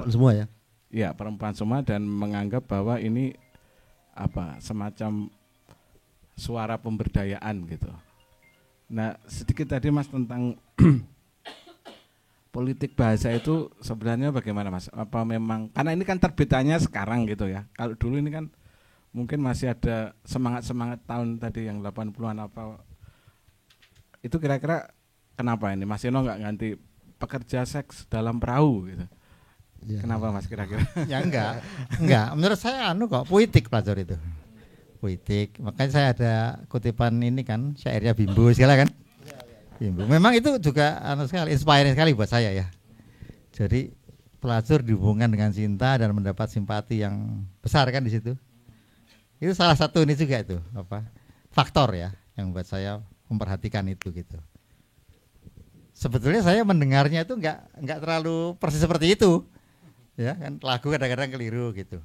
semua ya. Ya, perempuan semua, dan menganggap bahwa ini semacam suara pemberdayaan gitu. Nah, sedikit tadi Mas tentang politik bahasa itu sebenarnya bagaimana Mas? Apa memang karena ini kan terbitannya sekarang gitu ya. Kalau dulu ini kan mungkin masih ada semangat-semangat tahun tadi yang 80-an itu kira-kira kenapa ini Mas Eno nggak ganti pekerja seks dalam perahu gitu? Ya. Kenapa Mas kira-kira? Ya enggak. Menurut saya kok puitik pelacur itu. Puitik. Makanya saya ada kutipan ini kan, syairnya Bimbo segala kan. Bimbo. Memang itu juga sekali, inspiring sekali buat saya ya. Jadi pelacur dihubungkan dengan cinta dan mendapat simpati yang besar kan di situ. Itu salah satu ini juga itu faktor ya yang buat saya memperhatikan itu gitu. Sebetulnya saya mendengarnya itu enggak terlalu persis seperti itu. Ya kan lagu kadang-kadang keliru gitu.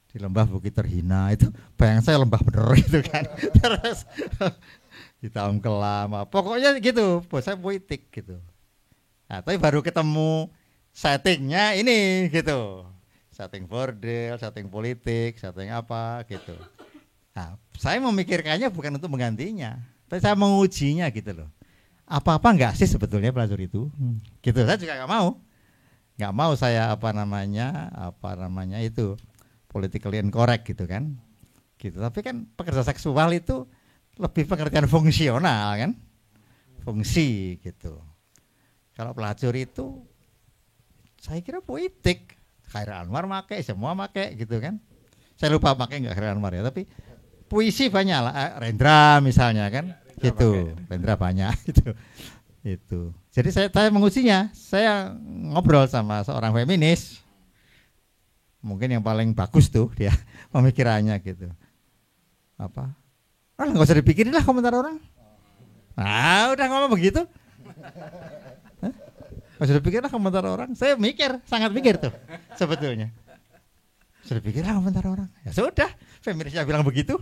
Di lembah bukit terhina itu bayang saya lembah bener gitu kan. Terus hitam kelam pokoknya gitu, buat saya puitik gitu. Nah, tapi baru ketemu settingnya ini gitu. Setting bordel, setting politik, setting apa gitu. Nah, saya memikirkannya bukan untuk menggantinya, tapi saya mengujinya gitu loh. Apa-apa enggak sih sebetulnya pelacur itu? Gitu, saya juga nggak mau saya apa namanya itu politically incorrect gitu kan. Gitu. Tapi kan pekerja seksual itu lebih pengertian fungsional kan? Fungsi gitu. Kalau pelacur itu saya kira puitik. Khairil Anwar make, semua make gitu kan. Saya lupa pakai enggak Khairil Anwar ya, tapi puisi banyak lah. Rendra misalnya kan. Gitu. Rendra banyak gitu. Itu. Jadi saya mengujinya. Saya ngobrol sama seorang feminis. Mungkin yang paling bagus tuh dia pemikirannya gitu. Enggak usah dipikirin lah komentar orang. Nah, udah ngomong begitu. Enggak usah dipikirin lah komentar orang. Saya sangat mikir tuh sebetulnya. Sudah pikir lah komentar orang. Ya sudah, feminisnya bilang begitu.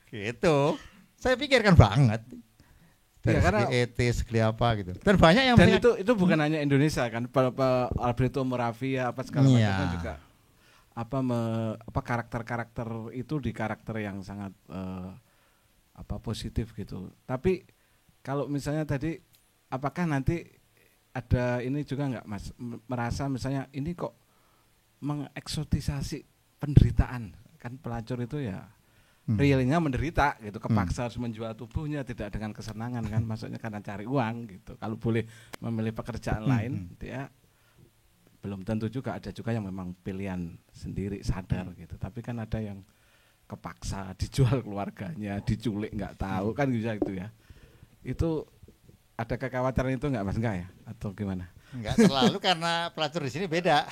Gitu. Saya pikirkan banget. Dari karena etis, apa gitu. Dan banyak yang itu bukan hanya Indonesia kan, Alberto Moravia segala macam kan juga karakter-karakter itu di karakter yang sangat positif gitu. Tapi kalau misalnya tadi apakah nanti ada ini juga nggak Mas merasa misalnya ini kok mengeksotisasi penderitaan kan pelacur itu ya realnya menderita gitu, kepaksa harus menjual tubuhnya tidak dengan kesenangan kan, maksudnya karena cari uang gitu. Kalau boleh memilih pekerjaan lain dia belum tentu juga, ada juga yang memang pilihan sendiri sadar gitu. Tapi kan ada yang kepaksa dijual keluarganya, diculik nggak tahu kan bisa gitu ya. Itu ada kekhawatiran itu nggak Mas enggak ya atau gimana? Enggak terlalu karena pelacur di sini beda.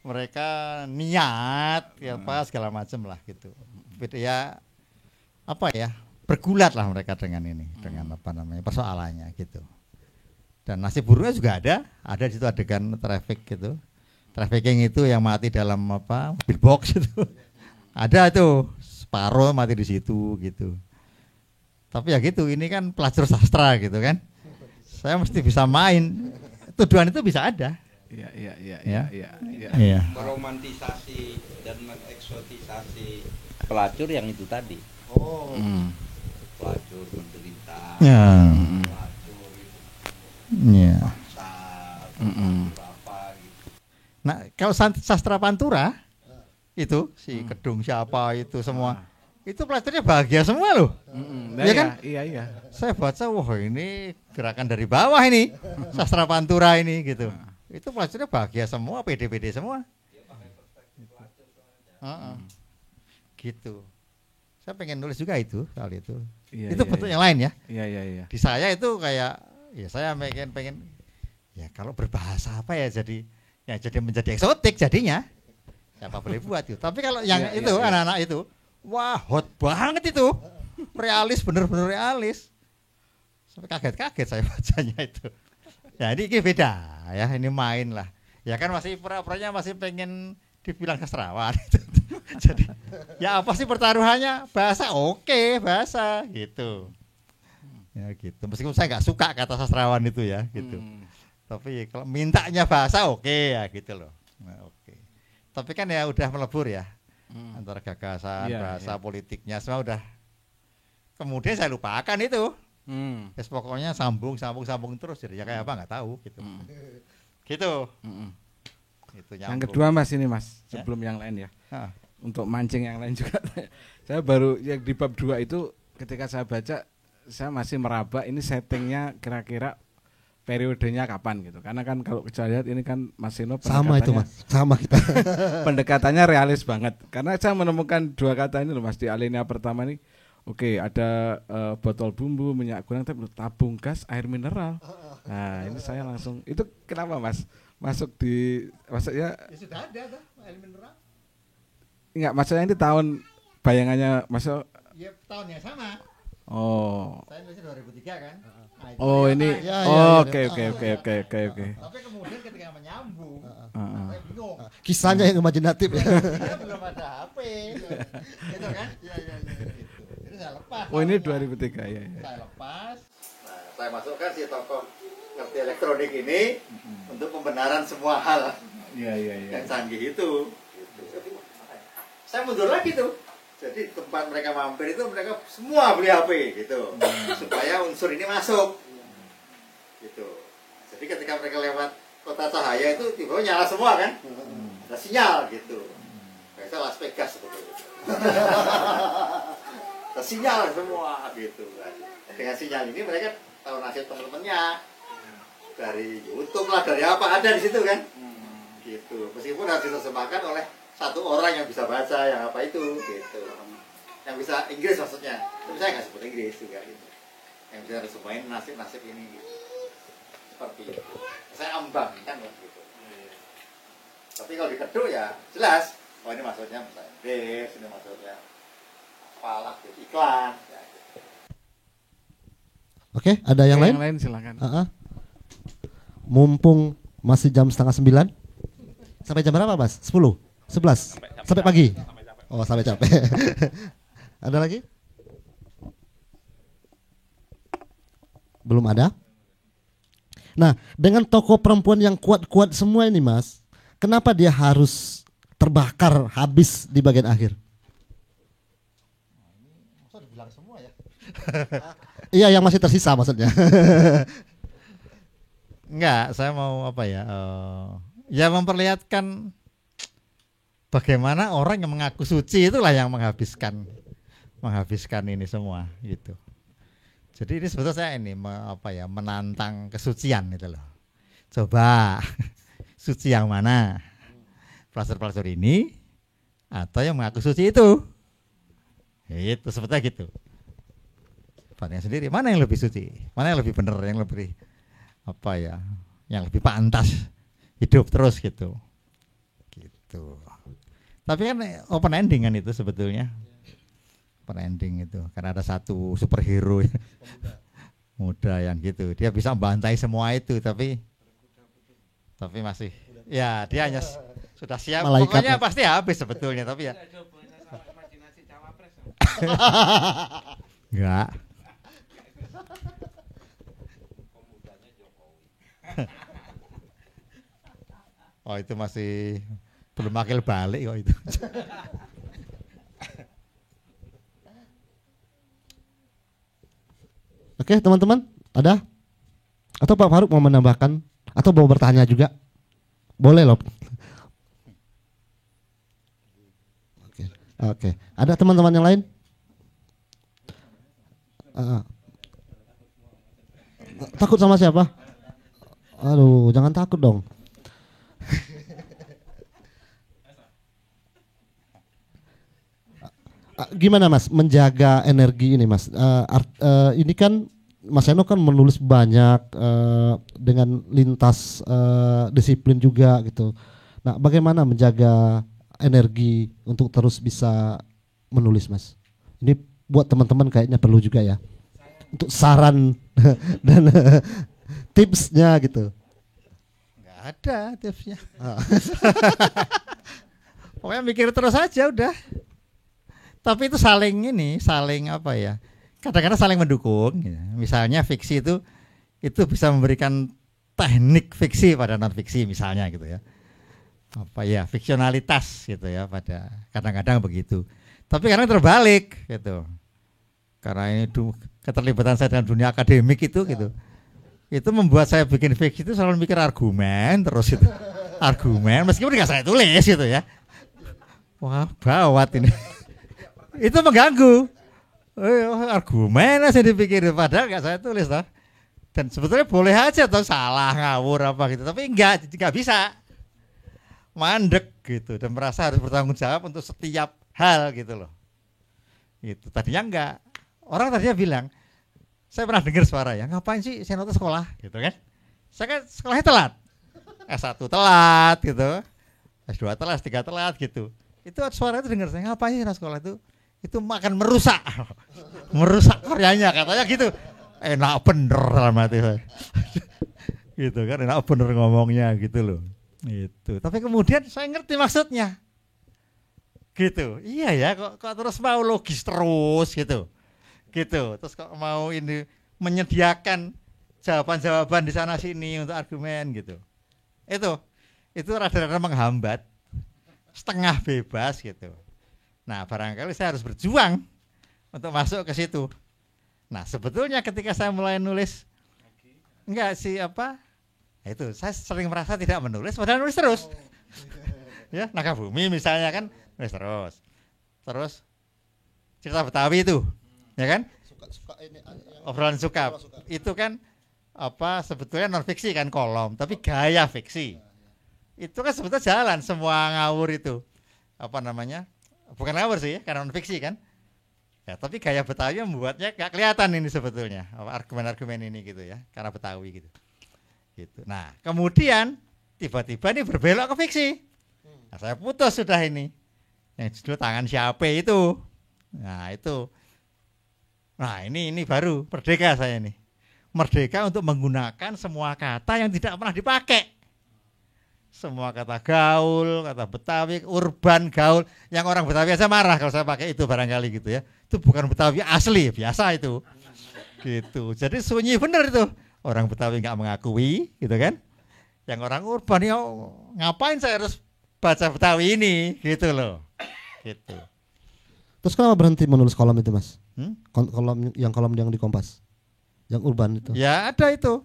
Mereka niat segala macam lah gitu. Beda ya bergulat lah mereka dengan ini, dengan persoalannya gitu. Dan nasib buruknya juga ada di situ adegan trafficking itu yang mati dalam mobil box itu. Ada itu separuh mati di situ gitu. Tapi ya gitu, ini kan pelacur sastra gitu kan. Saya mesti bisa main. Tuduhan itu bisa ada. Iya. Meromantisasi dan mengeksotisasi pelacur yang itu tadi. Pelacur menderita. Ya. Pelacur itu. Iya. Paksa. Apa gitu. Nah, kalau sastra Pantura itu si Kedung siapa itu semua. Itu pelacurnya bahagia semua loh. Iya kan? Iya. Saya baca ini gerakan dari bawah ini. Sastra Pantura ini gitu. Itu pelacurnya bahagia semua, pede-pede semua. Gitu. Saya pengen nulis juga itu soal itu. Itu bentuk yang lain ya. Iya. Di saya itu kayak saya pengen ya kalau berbahasa apa ya jadi menjadi eksotik jadinya. Siapa boleh buat itu. Tapi kalau yang anak-anak itu wah hot banget itu. Realis, bener-bener realis. Sampai kaget-kaget saya bacanya itu. Ya ini beda ya, ini main lah. Ya kan masih pura-puranya masih pengen dibilang sastrawan. Jadi ya apa sih pertaruhannya? Bahasa bahasa gitu. Ya gitu. Meskipun saya nggak suka kata sastrawan itu ya gitu. Tapi kalau mintanya bahasa ya gitu loh. Nah, tapi kan ya udah melebur ya. Antara gagasan, bahasa politiknya semua udah. Kemudian saya lupakan itu. Pokoknya sambung terus jadi ya kayak apa nggak tahu gitu. Gitu. Itu yang kedua Mas ini Mas, sebelum yang lain ya. Untuk mancing yang lain juga. Saya baru yang di bab 2 itu ketika saya baca, saya masih meraba ini settingnya kira-kira periodenya kapan gitu. Karena kan kalau kita lihat ini kan Mas Seno Sama itu Mas, sama kita. pendekatannya realis banget. Karena saya menemukan dua kata ini loh Mas di alinea pertama ini. Oke, ada botol bumbu, minyak goreng, tapi tabung gas, air mineral. Nah, ini saya langsung, itu kenapa Mas? Masuk di, maksudnya Ya sudah ada tuh air mineral. enggak, maksudnya ini tahun bayangannya masuk. Ya tahun yang sama. Oh. Saya nulisnya 2003 kan. Nah, itu Oh, ternyata ini. Ya, Oh, ya, oke ya. oke oke oke oke oke. Tapi kemudian ketika menyambung, Heeh. saya bingung. Kisahnya yang imajinatif ya. Dia belum ada HP, gitu kan? Iya. Gitu. Itu saya lepas. Oh, ini awalnya. 2003 ya. Saya lepas. Nah, saya masukkan si tokoh ngerti elektronik ini untuk pembenaran semua hal Iya yang canggih itu. Gitu. Jadi, saya mundur lagi tuh. Jadi tempat mereka mampir itu mereka semua beli HP gitu, supaya unsur ini masuk. Gitu. Jadi ketika mereka lewat kota cahaya itu tiba-tiba nyala semua kan, ada sinyal gitu. Kayak Las Vegas sebetulnya. Ada sinyal semua gitu. Dengan sinyal ini mereka tahu nasib teman-temannya dari YouTube lah, dari apa ada di situ kan. Gitu. Meskipun harus diterjemahkan oleh satu orang yang bisa baca yang apa itu gitu, yang bisa Inggris maksudnya, tapi saya nggak sebut Inggris juga gitu, yang bisa terjemahin nasib ini gitu. Seperti itu saya ambang kan gitu. Tapi kalau dikeduk ya jelas, oh ini maksudnya misalnya bis, ini maksudnya apalah gitu, iklan ya, gitu. Oke, ada yang lain? Yang lain silakan. Mumpung masih jam 8:30. Sampai jam berapa, Mas? 10? 11? Sampai pagi? Oh, sampai capek. Ada lagi? Belum ada? Nah, dengan tokoh perempuan yang kuat-kuat semua ini, Mas, kenapa dia harus terbakar habis di bagian akhir? Masa dibilang semua ya? Iya, yang masih tersisa maksudnya. Enggak, saya mau apa ya? Ya memperlihatkan bagaimana orang yang mengaku suci itulah yang menghabiskan ini semua gitu. Jadi ini sebetulnya saya ini menantang kesucian itu loh. Coba suci yang mana? Pelacur-pelacur ini atau yang mengaku suci itu? Itu sebetulnya gitu. Pandangan sendiri mana yang lebih suci? Mana yang lebih benar, yang lebih yang lebih pantas hidup terus gitu. Gitu. Tapi kan open ending kan itu sebetulnya. Open ending itu karena ada satu superhero muda yang gitu. Dia bisa membantai semua itu tapi masih ya dia hanya sudah siap. Malaikat. Pokoknya pasti habis sebetulnya tapi ya. Enggak. Oh itu masih belum akil balik kok itu. Oke, teman-teman, ada? Atau Pak Faruk mau menambahkan atau mau bertanya juga? Boleh loh. Oke. Ada teman-teman yang lain? Takut sama siapa? Aduh, jangan takut dong. Gimana Mas menjaga energi ini Mas? Ini kan Mas Seno kan menulis banyak dengan lintas disiplin juga gitu. Nah, bagaimana menjaga energi untuk terus bisa menulis Mas? Ini buat teman-teman kayaknya perlu juga ya. Untuk saran dan tipsnya gitu. Enggak ada tipsnya. Pokoknya mikir terus aja udah. Tapi itu saling apa ya? Kadang-kadang saling mendukung. Ya. Misalnya fiksi itu bisa memberikan teknik fiksi pada non fiksi misalnya gitu ya. Apa ya fiksionalitas gitu ya pada kadang-kadang begitu. Tapi kadang terbalik gitu. Karena ini keterlibatan saya dengan dunia akademik itu gitu. Itu membuat saya bikin fiksi itu selalu mikir argumen terus itu. Argumen meskipun nggak saya tulis gitu ya. Wah, gawat ini. Itu mengganggu. argumen aja dipikir, padahal nggak saya tulis toh. Dan sebetulnya boleh aja toh salah ngawur apa gitu, tapi nggak bisa. Mandek gitu dan merasa harus bertanggung jawab untuk setiap hal gitu loh. Itu tadinya enggak. Orang tadinya bilang, saya pernah dengar suara ya, ngapain sih Seno tuh sekolah gitu kan? Saya kan sekolahnya telat. S1 telat gitu. S2 telat, S3 telat gitu. Itu suara itu dengar saya, ngapain sih sekolah itu? Itu makan merusak. Merusak karyanya katanya gitu. Enak bener dalam hati saya. Gitu kan, enak bener ngomongnya gitu loh. Itu. Tapi kemudian saya ngerti maksudnya. Gitu. Iya ya, kok terus mau logis terus gitu. Gitu. Terus kok mau ini menyediakan jawaban-jawaban di sana sini untuk argumen gitu. Itu rada-rada menghambat. Setengah bebas gitu. Nah, barangkali saya harus berjuang untuk masuk ke situ. Nah, sebetulnya ketika saya mulai nulis enggak sih apa? Itu saya sering merasa tidak menulis, padahal nulis terus. Ya, Naga Bumi misalnya kan nulis terus. Terus cerita Betawi itu, ya kan? Obrolan suka. Itu kan apa sebetulnya non fiksi kan kolom, tapi gaya fiksi. Itu kan sebetulnya jalan semua ngawur itu. Apa namanya? Bukan ngawur sih, karena non fiksi kan. Ya, tapi gaya Betawi membuatnya gak kelihatan ini sebetulnya, argumen-argumen ini gitu ya, karena Betawi gitu. Gitu. Nah, kemudian tiba-tiba ini berbelok ke fiksi. Nah, saya putus sudah ini. Yang judul Tangan Siapa itu. Nah, itu. Nah, ini baru merdeka saya ini. Merdeka untuk menggunakan semua kata yang tidak pernah dipakai. Semua kata gaul, kata Betawi, urban gaul, yang orang Betawi aja marah kalau saya pakai itu barangkali gitu ya. Itu bukan Betawi asli, biasa itu. Gitu. Jadi sunyi bener itu. Orang Betawi nggak mengakui, gitu kan? Yang orang urban ya ngapain saya harus baca Betawi ini, gitu loh, gitu. Terus kenapa berhenti menulis kolom itu, Mas? Kolom yang di Kompas, yang urban itu? Ya ada itu.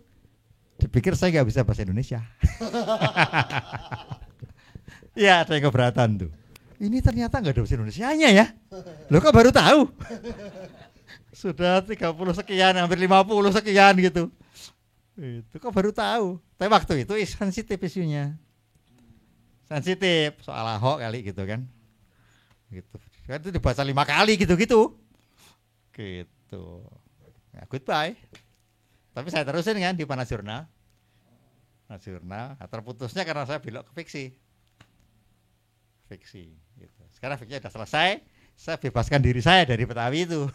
Dipikir saya nggak bisa bahasa Indonesia. Ya ada yang keberatan tuh. Ini ternyata nggak ada bahasa Indonesianya ya. Lo kok baru tahu? Sudah 30 sekian, hampir 50 sekian gitu. Itu kok baru tahu. Tapi waktu itu sensitif isunya. Sensitif soal Ahok kali gitu kan. Gitu. Kan itu dibaca 5 kali gitu-gitu. Gitu. Ya, goodbye. Tapi saya terusin kan di Panas Jurnal. Panas Jurnal. Nah, terputusnya karena saya belok ke fiksi. Fiksi gitu. Sekarang fiksinya sudah selesai. Saya bebaskan diri saya dari Betawi itu.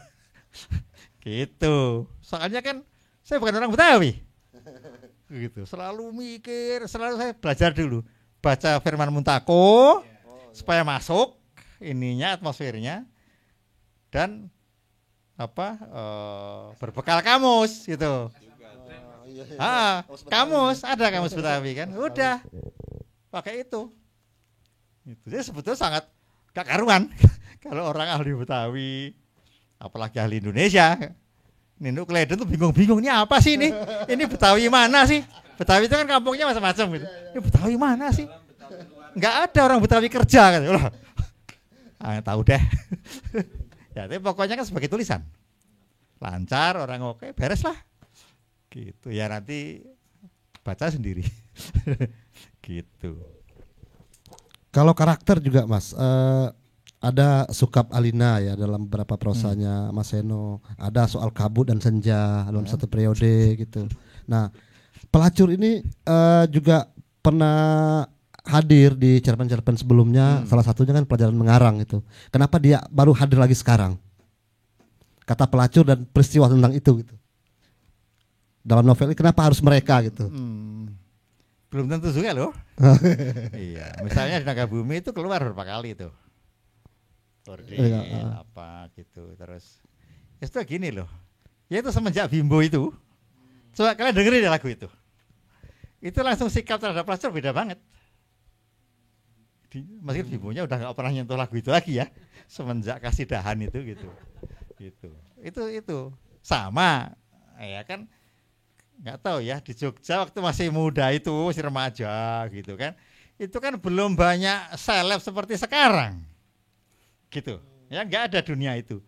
Gitu. Soalnya kan saya bukan orang Betawi. Gitu. Selalu mikir, selalu saya belajar dulu. Baca Firman Muntako supaya masuk ininya, atmosfernya. Dan apa? Berbekal kamus gitu. Kamus, ada kamus Betawi kan. Udah. Pakai itu. Jadi sebetulnya sangat gak karuan kalau orang ahli Betawi, apalagi ahli Indonesia. Nino Kleden tuh bingung-bingung, ini apa sih ini? Ini Betawi mana sih? Betawi itu kan kampungnya macam-macam gitu. Ini Betawi mana sih? Nggak ada orang Betawi kerja kan. Tahu deh. Ya, tapi pokoknya kan sebagai tulisan. Lancar, orang oke, beres lah. Gitu. Ya nanti baca sendiri. Gitu. Kalau karakter juga, Mas, ada Sukap Alina ya dalam beberapa prosanya Mas Seno, ada soal kabut dan senja dalam satu periode gitu. Nah, pelacur ini juga pernah hadir di cerpen-cerpen sebelumnya, salah satunya kan Pelajaran Mengarang itu. Kenapa dia baru hadir lagi sekarang? Kata pelacur dan peristiwa tentang itu gitu. Dalam novel ini kenapa harus mereka gitu? Belum tentu juga loh. Iya, misalnya di Naga Bumi itu keluar berapa kali itu. Bordil apa gitu. Terus ya itu gini loh. Ya itu semenjak Bimbo itu. Coba kalian dengerin lagu itu. Itu langsung sikap terhadap pelacur beda banget. Meskipun Bimbonya udah gak pernah nyentuh lagu itu lagi ya. Semenjak Kasih Dahan itu gitu. Gitu. Itu sama. Ya kan nggak tahu ya, di Jogja waktu masih muda itu, masih remaja gitu kan. Itu kan belum banyak seleb seperti sekarang. Gitu. Ya nggak ada dunia itu.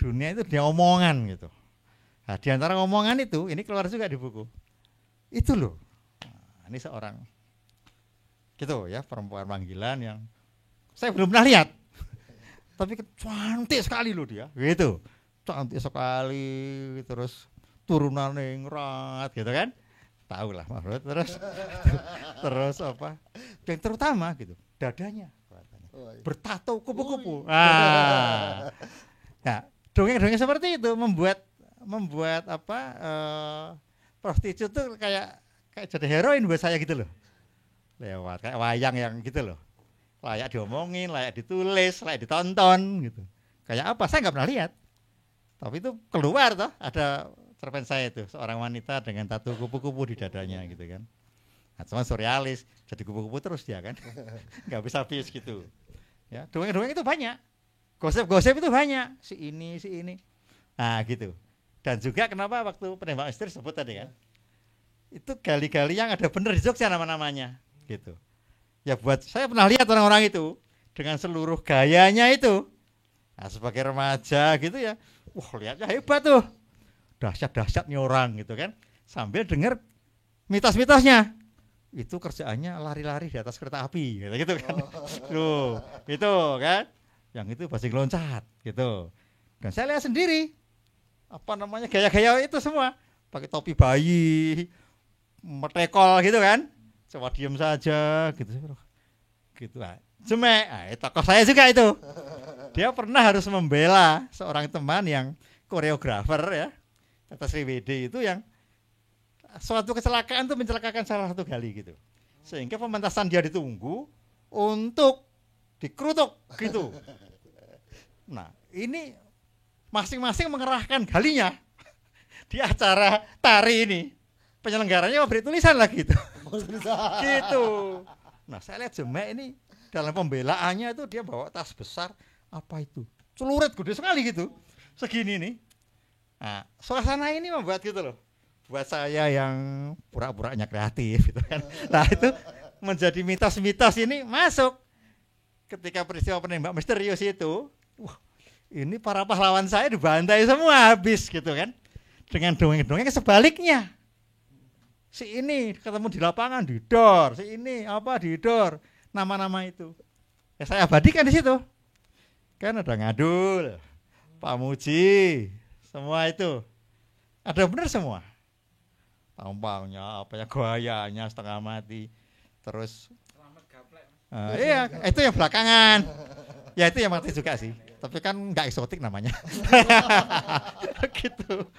dunia itu dia omongan gitu. Nah, di antara omongan itu, ini keluar juga di buku. Itu loh. Nah, ini seorang gitu ya, perempuan panggilan yang saya belum pernah lihat. Tapi cantik sekali loh dia. Gitu. Cantik sekali, terus turunannya ngerat gitu kan. Tahu lah maksud terus apa? Yang terutama gitu, dadanya bertato kupu-kupu. Nah, dongeng-dongeng seperti itu membuat apa prostitut tuh kayak jadi heroin buat saya gitu loh. Lewat kayak wayang yang gitu loh. Layak diomongin, layak ditulis, layak ditonton gitu. Kayak apa? Saya nggak pernah lihat. Tapi itu keluar toh, ada cerpen saya itu, seorang wanita dengan tato kupu-kupu di dadanya gitu kan. Nah, cuma surrealis, jadi kupu-kupu terus dia kan. Nggak bisa habis gitu. Ya, dongeng-dongeng itu banyak. Gosip-gosip itu banyak. Si ini. Nah, gitu. Dan juga kenapa waktu penembak misteri sebut tadi kan. Itu gali-gali yang ada bener di Jogja nama-namanya gitu. Ya buat saya pernah lihat orang-orang itu dengan seluruh gayanya itu. Nah, sebagai remaja gitu ya. Wah, lihatnya hebat tuh. Dahsyat-dahsyatnya orang gitu kan. Sambil dengar mitos-mitosnya. Itu kerjaannya lari-lari di atas kereta api gitu kan. Loh, itu kan. Yang itu basing loncat gitu. Dan saya lihat sendiri apa namanya gaya-gaya itu semua. Pakai topi bayi, metekol gitu kan. Coba diam saja gitu. Gitu lah. Jemek. Nah, tokoh saya juga itu. Dia pernah harus membela seorang teman yang koreografer ya. Atas WD itu yang suatu kecelakaan itu mencelakakan salah satu gali gitu. Sehingga pementasan dia ditunggu untuk dikerutuk gitu. Nah, ini masing-masing mengerahkan galinya di acara tari ini. Penyelenggaranya memberi tulisan lagi gitu. Gitu. Nah, saya lihat Jemek ini dalam pembelaannya itu dia bawa tas besar, apa itu? Celurit gede sekali gitu. Segini nih. Nah, suasana ini membuat gitu loh. Buat saya yang pura-puranya kreatif gitu kan. Nah, itu menjadi mitos-mitos ini masuk. Ketika peristiwa penembak misterius itu, wah, ini para pahlawan saya dibantai semua habis gitu kan. Dengan dongeng-dongeng sebaliknya. Si ini ketemu di lapangan didor, si ini apa didor, nama-nama itu. Ya saya abadikan di situ. Kan ada Ngadul, Pak Muji, semua itu. Ada benar semua. Tampangnya, apa ya, gayanya setengah mati. Terus iya, itu yang belakangan. Ya itu yang mati juga sih. Tapi kan nggak eksotik namanya. Gitu.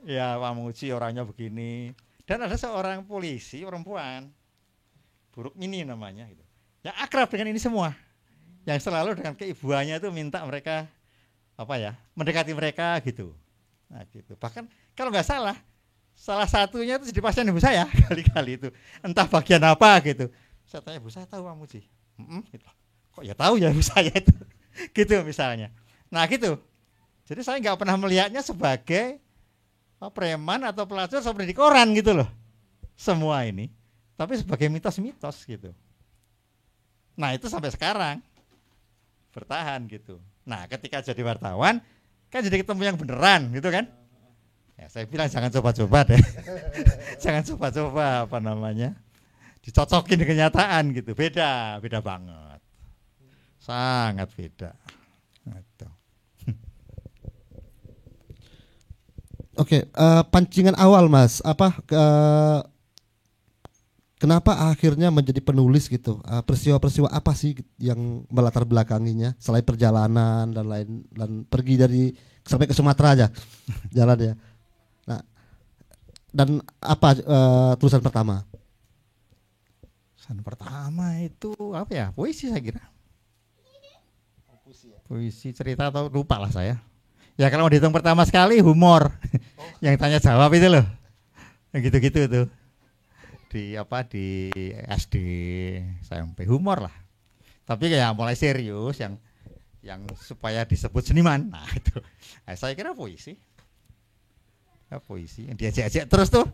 Ya Pak Muji orangnya begini. Dan ada seorang polisi perempuan, Buruk Mini namanya gitu. Yang akrab dengan ini semua. Yang selalu dengan keibuannya itu minta mereka apa ya, mendekati mereka gitu. Nah, gitu. Bahkan kalau nggak salah satunya itu jadi pasien ibu saya kali-kali itu. Entah bagian apa gitu. Saya tanya, ibu saya tahu Pak Muji? Gitu. Kok ya tahu ya ibu saya itu. Gitu misalnya. Nah gitu. Jadi saya nggak pernah melihatnya sebagai preman atau pelacur seperti di koran gitu loh. Semua ini. Tapi sebagai mitos-mitos gitu. Nah itu sampai sekarang. Bertahan gitu. Nah ketika jadi wartawan, kan jadi ketemu yang beneran gitu kan. Ya saya bilang jangan coba-coba deh. Jangan coba-coba apa namanya. Dicocokin di kenyataan gitu. Beda banget. Sangat beda. Gitu. Oke, pancingan awal Mas, kenapa akhirnya menjadi penulis gitu? Peristiwa-peristiwa apa sih yang melatar belakanginya selain perjalanan dan lain, dan pergi dari sampai ke Sumatera aja jalan ya. Nah, dan apa tulisan pertama? Tulisan pertama itu apa ya? Puisi saya kira. Puisi cerita atau lupa lah saya. Ya kalau mau dihitung pertama sekali humor. Yang tanya jawab itu loh. Yang gitu-gitu tuh. Di SD, SMP humor lah. Tapi kayak mulai serius yang supaya disebut seniman. Nah itu. Nah, saya kira puisi. Ya, puisi yang diajak-ajak terus tuh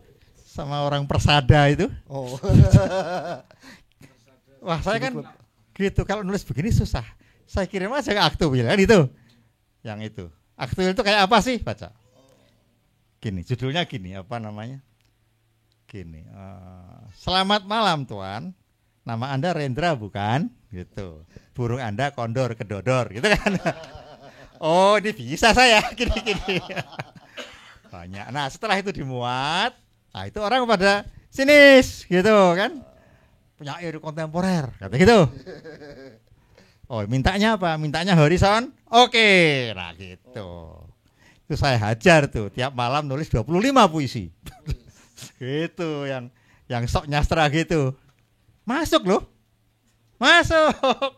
sama orang Persada itu. Oh. Wah, saya kan gitu kalau nulis begini susah. Saya kirim aja ke Aktu kan itu. Yang itu. Aktuil itu kayak apa sih? Baca. Gini, judulnya gini, apa namanya? Gini, selamat malam Tuan. Nama Anda Rendra bukan? Gitu. Burung Anda kondor kedodor, gitu kan? Oh, ini bisa saya gini-gini. Banyak. Nah, setelah itu dimuat, nah itu orang pada sinis, gitu kan? Penyair kontemporer, kata gitu. Oh, mintanya apa? Mintanya horizon. Oke, nah gitu. Itu saya hajar tuh, tiap malam nulis 25 puisi. Gitu, yang sok nyastra gitu. Masuk loh. Masuk.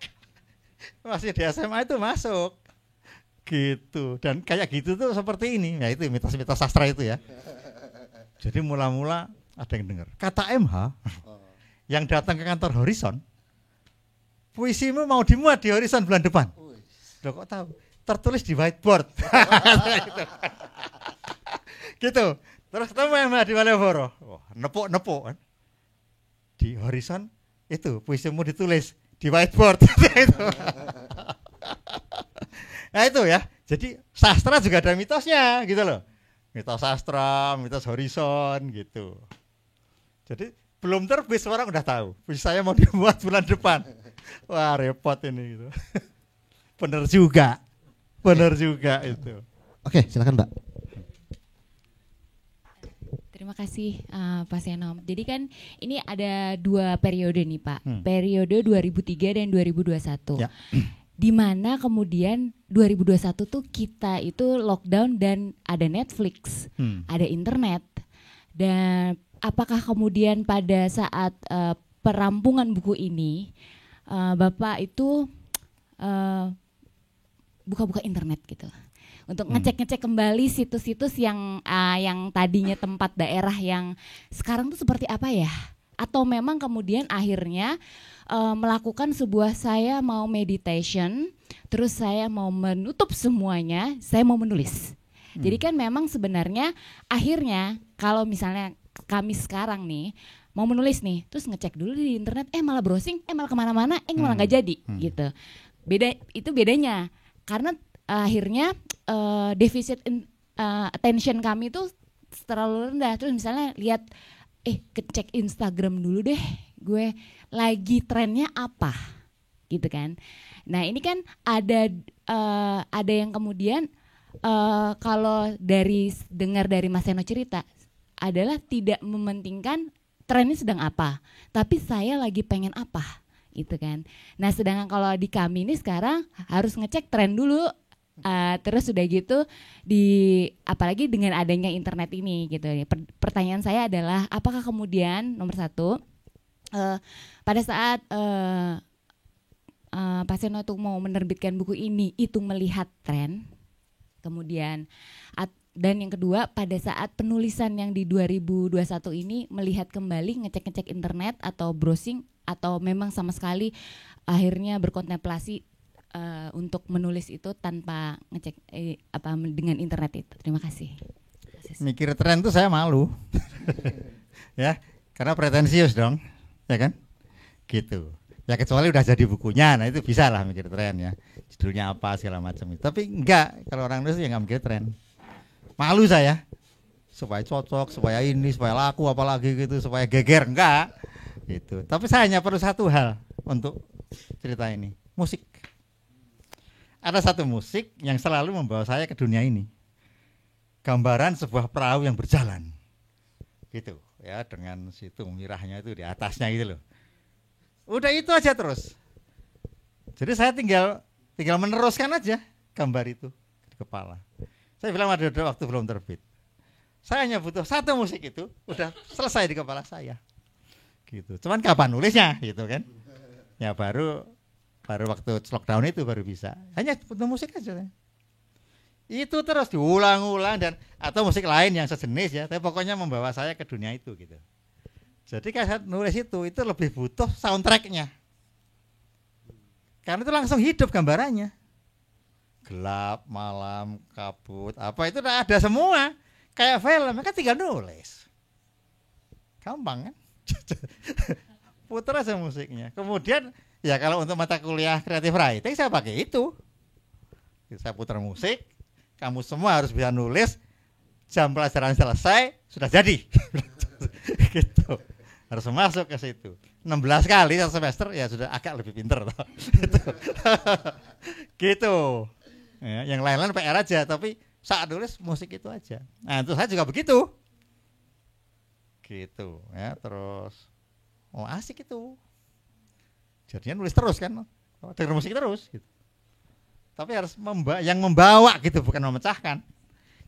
Masih di SMA itu masuk. Gitu. Dan kayak gitu tuh seperti ini. Ya itu mitos-mitos sastra itu ya. Jadi mula-mula ada yang dengar. Kata MH yang datang ke kantor Horizon, puisimu mau dimuat di Horizon bulan depan. Loh kok tahu? Tertulis di whiteboard. Gitu. Terus ketemu MH di Malioboro. Oh, nepuk-nepuk kan. Di Horizon itu puisimu ditulis di whiteboard. Nah itu ya. Jadi sastra juga ada mitosnya gitu loh. Mitos sastra, mitos Horizon gitu. Jadi belum terbit orang udah tahu. Puisi saya mau dibuat bulan depan. Wah repot ini gitu. Bener juga. Bener juga itu. Oke, silakan Mbak. Terima kasih Pak Seno. Jadi kan ini ada 2 periode nih Pak. Periode 2003 dan 2021. Ya. Di mana kemudian 2021 tuh kita itu lockdown dan ada Netflix, ada internet. Dan apakah kemudian pada saat perampungan buku ini Bapak itu buka-buka internet gitu untuk ngecek-ngecek kembali situs-situs yang tadinya tempat daerah yang sekarang tuh seperti apa ya? Atau memang kemudian akhirnya melakukan sebuah saya mau meditation, terus saya mau menutup semuanya, saya mau menulis. Jadi kan memang sebenarnya akhirnya kalau misalnya kami sekarang nih mau menulis nih, terus ngecek dulu di internet, malah browsing, malah kemana-mana, malah nggak jadi, gitu. Bedanya, karena akhirnya defisit attention kami itu terlalu rendah. Terus misalnya lihat, cek Instagram dulu deh, gue lagi trennya apa, gitu kan. Nah ini kan ada yang kemudian kalau dengar dari Mas Seno cerita adalah tidak mementingkan trennya sedang apa, tapi saya lagi pengen apa, gitu kan. Nah sedangkan kalau di kami ini sekarang harus ngecek tren dulu, terus udah gitu apalagi dengan adanya internet ini gitu. Pertanyaan saya adalah apakah kemudian nomor 1 pada saat Pak Seno itu mau menerbitkan buku ini itu melihat tren, kemudian dan yang kedua pada saat penulisan yang di 2021 ini melihat kembali ngecek-ngecek internet atau browsing atau memang sama sekali akhirnya berkontemplasi untuk menulis itu tanpa ngecek dengan internet itu. Terima kasih. Mikir tren tuh saya malu. Ya, karena pretensius dong, ya kan? Gitu. Ya kecuali udah jadi bukunya, nah itu bisa lah mikir tren ya. Judulnya apa segala macam itu. Tapi enggak, kalau orang nulis ya enggak mikir tren. Malu saya. Supaya cocok, supaya ini, supaya laku apalagi gitu, supaya geger enggak. Gitu. Tapi saya hanya perlu satu hal untuk cerita ini, musik. Ada satu musik yang selalu membawa saya ke dunia ini. Gambaran sebuah perahu yang berjalan. Gitu, ya dengan situ mirahnya itu di atasnya gitu loh. Udah itu aja terus. Jadi saya tinggal meneruskan aja gambar itu di kepala. Saya bilang ada waktu belum terbit. Saya hanya butuh satu musik itu, udah selesai di kepala saya. Gitu. Cuman kapan nulisnya gitu kan? Ya baru waktu lockdown itu baru bisa. Hanya butuh musik aja. Itu terus diulang-ulang dan atau musik lain yang sejenis ya, tapi pokoknya membawa saya ke dunia itu gitu. Jadi kalau nulis itu lebih butuh soundtracknya. Karena itu langsung hidup gambarannya. Gelap, malam, kabut, apa itu udah ada semua. Kayak film, kan tinggal nulis. Gampang kan? Putar aja musiknya. Kemudian ya kalau untuk mata kuliah creative writing saya pakai itu. Saya putar musik, kamu semua harus bisa nulis, jam pelajaran selesai sudah jadi. Gitu. Harus masuk ke situ. 16 kali satu semester ya sudah agak lebih pinter toh. Gitu. Gitu. Ya, yang lain-lain PR aja, tapi saat nulis musik itu aja. Nah, itu saya juga begitu. Gitu ya, terus asik itu. Jadinya nulis terus kan. Denger musik terus gitu. Tapi harus yang membawa gitu, bukan memecahkan.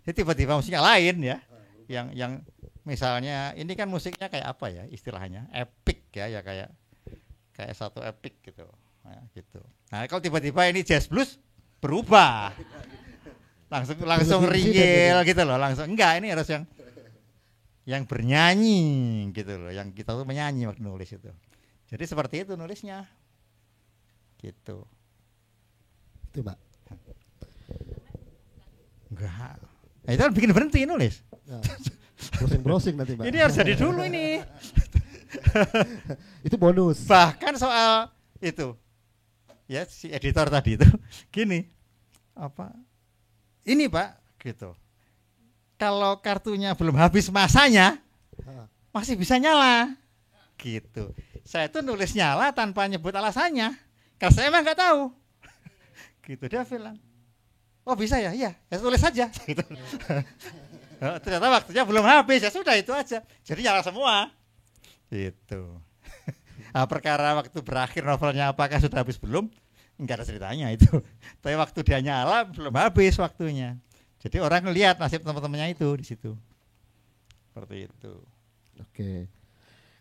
Jadi tiba-tiba musiknya lain ya. Yang misalnya ini kan musiknya kayak apa ya istilahnya? Epic ya, ya kayak satu epic gitu. Nah, gitu. Nah, kalau tiba-tiba ini jazz blues berubah. Langsung real gitu loh, langsung enggak, ini harus yang bernyanyi gitu loh, yang kita tuh menyanyi waktu nulis itu. Jadi seperti itu nulisnya. Gitu. Itu, Pak. Enggak. Nah, itu kan bikin berhenti nulis. Nah, browsing nanti, Pak. Ini harus jadi dulu ini. Itu bonus. Bahkan soal itu. Ya, si editor tadi itu gini. Ini, Pak, gitu. Kalau kartunya belum habis masanya, masih bisa nyala. Gitu. Saya tuh nulis nyala tanpa nyebut alasannya. Karena saya emang nggak tahu. Gitu dia bilang. Oh bisa ya, iya, ya tulis saja. Gitu. Ternyata waktunya belum habis, ya sudah itu aja. Jadi nyala semua. Gitu. Nah, perkara waktu berakhir novelnya apakah sudah habis belum? Enggak ada ceritanya itu. Tapi waktu dia nyala belum habis waktunya. Jadi orang ngelihat nasib teman-temannya itu di situ. Seperti itu. Oke.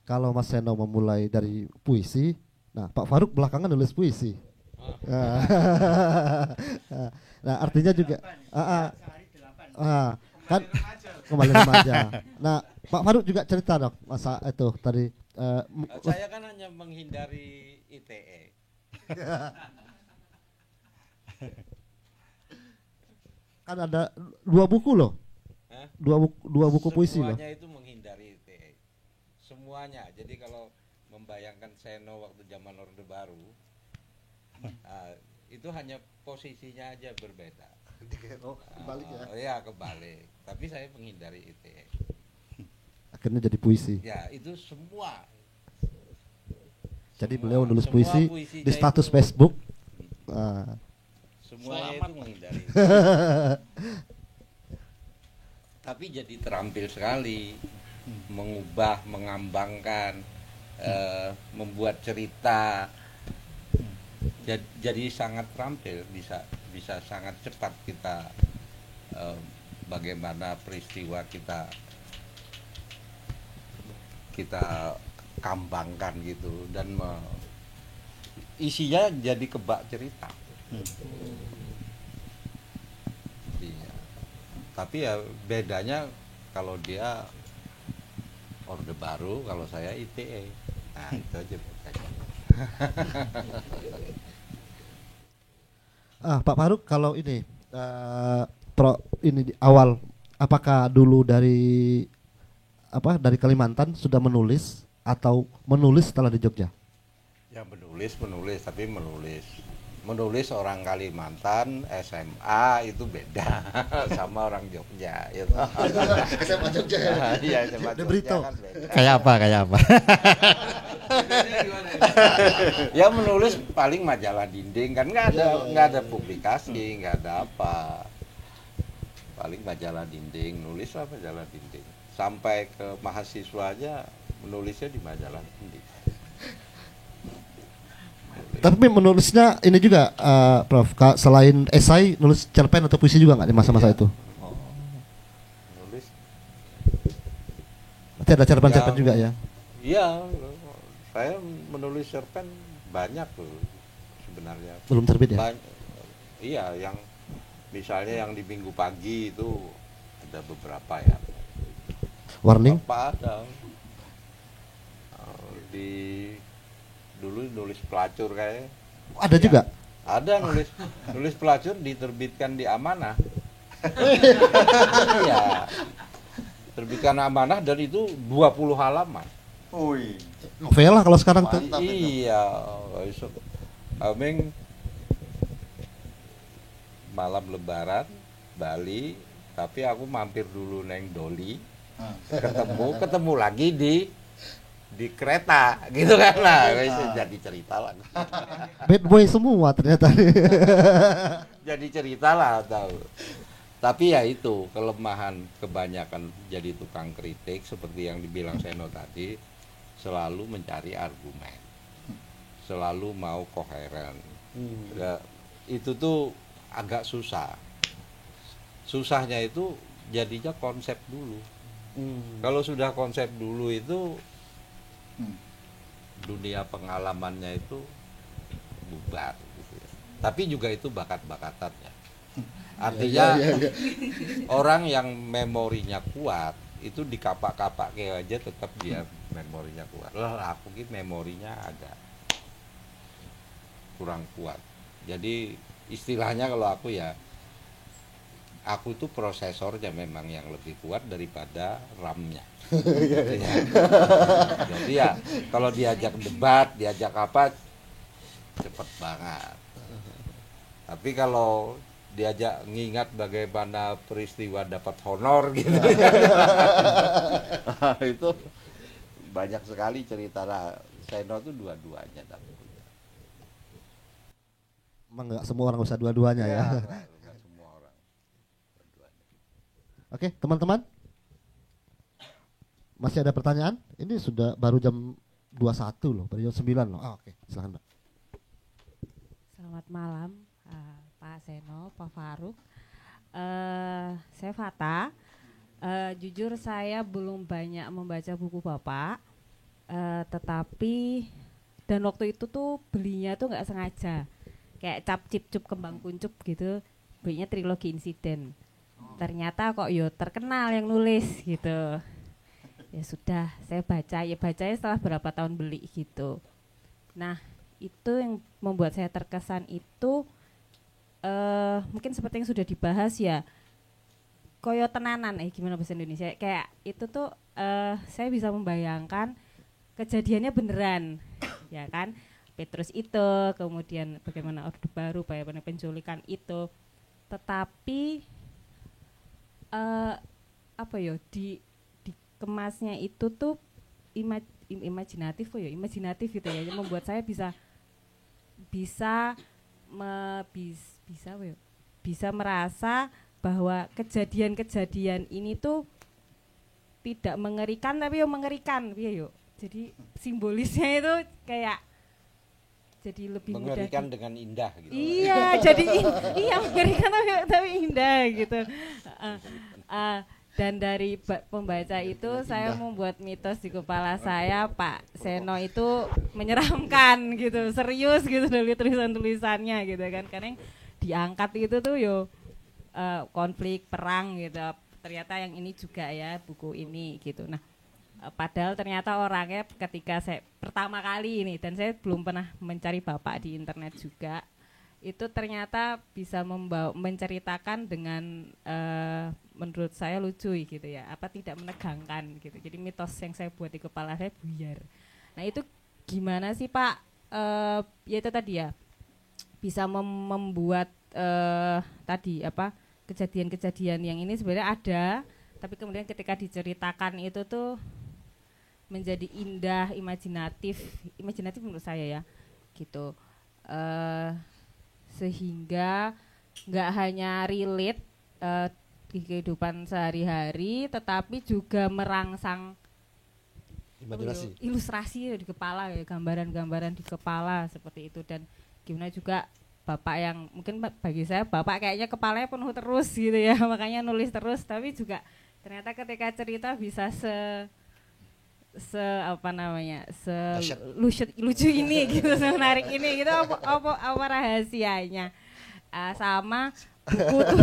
Kalau Mas Seno memulai dari puisi, nah Pak Faruk belakangan nulis puisi. Nah artinya juga kan kembali remaja. Nah Pak Faruk juga cerita dong masa itu tadi. Saya kan hanya menghindari ITE. Kan ada 2 buku loh. Dua buku puisi loh. Semuanya itu menghindari ITE. Semuanya. Jadi kalau membayangkan Seno waktu zaman Orde Baru, itu hanya posisinya aja berbeda. Kebalik ya. Ya kebalik. Tapi saya menghindari ITE. Akhirnya jadi puisi. Ya itu semua. Jadi beliau nulis puisi di status Facebook. Semuanya itu menghindari. Tapi jadi terampil sekali, mengubah, mengambangkan, membuat cerita. Jadi sangat terampil, bisa sangat cepat kita bagaimana peristiwa kita kambangkan gitu, dan isinya jadi kebak cerita. Iya. Tapi ya bedanya kalau dia Orde Baru, kalau saya ITE. Nah itu aja bedanya. Pak Faruk kalau ini ini di awal apakah dulu dari Kalimantan sudah menulis atau menulis setelah di Jogja? Ya menulis tapi menulis orang Kalimantan SMA itu beda sama orang Jogja gitu. SMA Jogja ya. Iya, SMA Jogja kan beda. Kayak apa? Ya menulis paling majalah dinding kan, nggak ada publikasi, nggak ada apa. Paling majalah dinding, nulis lah majalah dinding. Sampai ke mahasiswa aja menulisnya di majalah dinding. Tapi menulisnya ini juga Prof, selain esai nulis cerpen atau puisi juga nggak di masa-masa itu? Nulis. Berarti ada cerpen-cerpen juga ya? Iya, saya menulis cerpen banyak tuh sebenarnya. Belum terbit ya? Iya, yang misalnya yang di Minggu Pagi itu ada beberapa ya. Warning? Apa ada? Dulu nulis pelacur kayaknya. Ada ya, juga? Ada nulis pelacur diterbitkan di Amanah. Iya. Terbitkan Amanah dan itu 20 halaman. Wih. Novel lah kalau sekarang tuh. Iya. Ameng malam Lebaran Bali, tapi aku mampir dulu neng Doli, ketemu lagi di kereta, gitu kan lah, jadi cerita lah. Bad boy semua ternyata. Jadi cerita lah tahu. Tapi ya itu kelemahan kebanyakan jadi tukang kritik seperti yang dibilang Seno tadi, selalu mencari argumen, selalu mau koheren. Ya, itu tuh agak susah. Susahnya itu jadinya konsep dulu. Kalau sudah konsep dulu itu dunia pengalamannya itu bubar gitu ya. Tapi juga itu bakat-bakatannya. Artinya orang yang memorinya kuat itu dikapak-kapak kayak aja tetap dia memorinya kuat. Lah aku gitu memorinya agak kurang kuat. Jadi istilahnya kalau aku ya, aku itu prosesornya memang yang lebih kuat daripada RAM-nya. Jadi ya kalau diajak debat, diajak apa cepet banget. Tapi kalau diajak ngingat bagaimana peristiwa dapat honor gitu itu banyak sekali cerita lah. Seno itu dua-duanya tapi Emang nggak semua orang usah dua-duanya ya. nggak semua orang dua-duanya. Oke, teman-teman. Masih ada pertanyaan? Ini sudah baru jam 21 loh, baru jam 9 loh. Oke, silakan, Mbak. Selamat malam, Pak Seno, Pak Faruk. Saya Fata. Jujur saya belum banyak membaca buku Bapak, tetapi dan waktu itu tuh belinya tuh nggak sengaja, kayak cap cip cup kembang kuncup gitu, belinya trilogi insiden. Ternyata kok yo terkenal yang nulis gitu. Ya sudah, saya bacanya setelah berapa tahun beli gitu. Nah, itu yang membuat saya terkesan itu mungkin seperti yang sudah dibahas ya, koyo tenanan, gimana bahasa Indonesia, kayak itu tuh saya bisa membayangkan kejadiannya beneran ya kan, Petrus itu, kemudian bagaimana Orde Baru, bagaimana penculikan itu, tetapi apa ya, dikemasnya itu tuh imajinatif gitu ya, yang membuat saya bisa merasa bahwa kejadian-kejadian ini tuh tidak mengerikan tapi yang mengerikan, jadi simbolisnya itu kayak jadi lebih mengerikan dengan indah gitu. Iya, jadi iya mengerikan tapi indah gitu. Dan dari pembaca itu saya membuat mitos di kepala saya, Pak Seno itu menyeramkan gitu, serius gitu dari tulisan-tulisannya gitu kan. Karena yang diangkat itu tuh konflik, perang gitu. Ternyata yang ini juga ya, buku ini gitu. Nah, padahal ternyata orangnya ketika saya pertama kali ini, dan saya belum pernah mencari Bapak di internet juga, itu ternyata bisa menceritakan dengan menurut saya lucu gitu ya, apa tidak menegangkan gitu. Jadi mitos yang saya buat di kepala saya buyar. Nah itu gimana sih Pak, ya itu tadi ya, bisa membuat tadi apa, kejadian-kejadian yang ini sebenarnya ada, tapi kemudian ketika diceritakan itu tuh menjadi indah, imajinatif menurut saya ya gitu, sehingga nggak hanya relate di kehidupan sehari-hari, tetapi juga merangsang imajinasi, ilustrasi di kepala ya, gambaran-gambaran di kepala seperti itu. Dan gimana juga Bapak yang mungkin bagi saya Bapak kayaknya kepalanya penuh terus gitu ya, makanya nulis terus, tapi juga ternyata ketika cerita bisa lucu ini gitu, menarik ini gitu, apa rahasianya. Sama buku tuh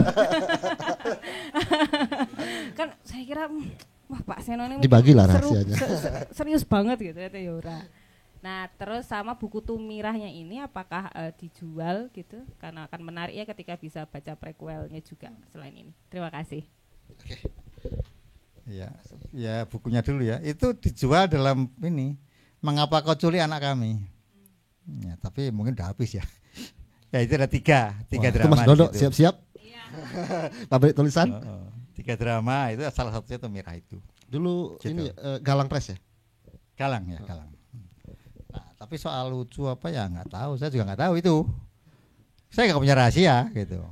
kan saya kira wah Pak Seno ini dibagilah rahasianya, serius banget gitu ya Yora. Nah terus sama buku Tumirahnya ini apakah dijual gitu, karena akan menarik ya ketika bisa baca prequelnya juga selain ini. Terima kasih. Oke. Ya bukunya dulu ya. Itu dijual dalam ini, Mengapa Kau Culik Anak Kami. Ya, tapi mungkin udah habis ya. Ya itu ada tiga wah, drama. Mas Dodo gitu. siap-siap. Iya. Pabrik tulisan. Tiga drama itu salah satunya itu Mira itu. Dulu Gitu. ini Galang Press ya. Galang ya, Galang. Nah, tapi soal lucu apa ya nggak tahu, saya juga nggak tahu itu. Saya nggak punya rahasia gitu.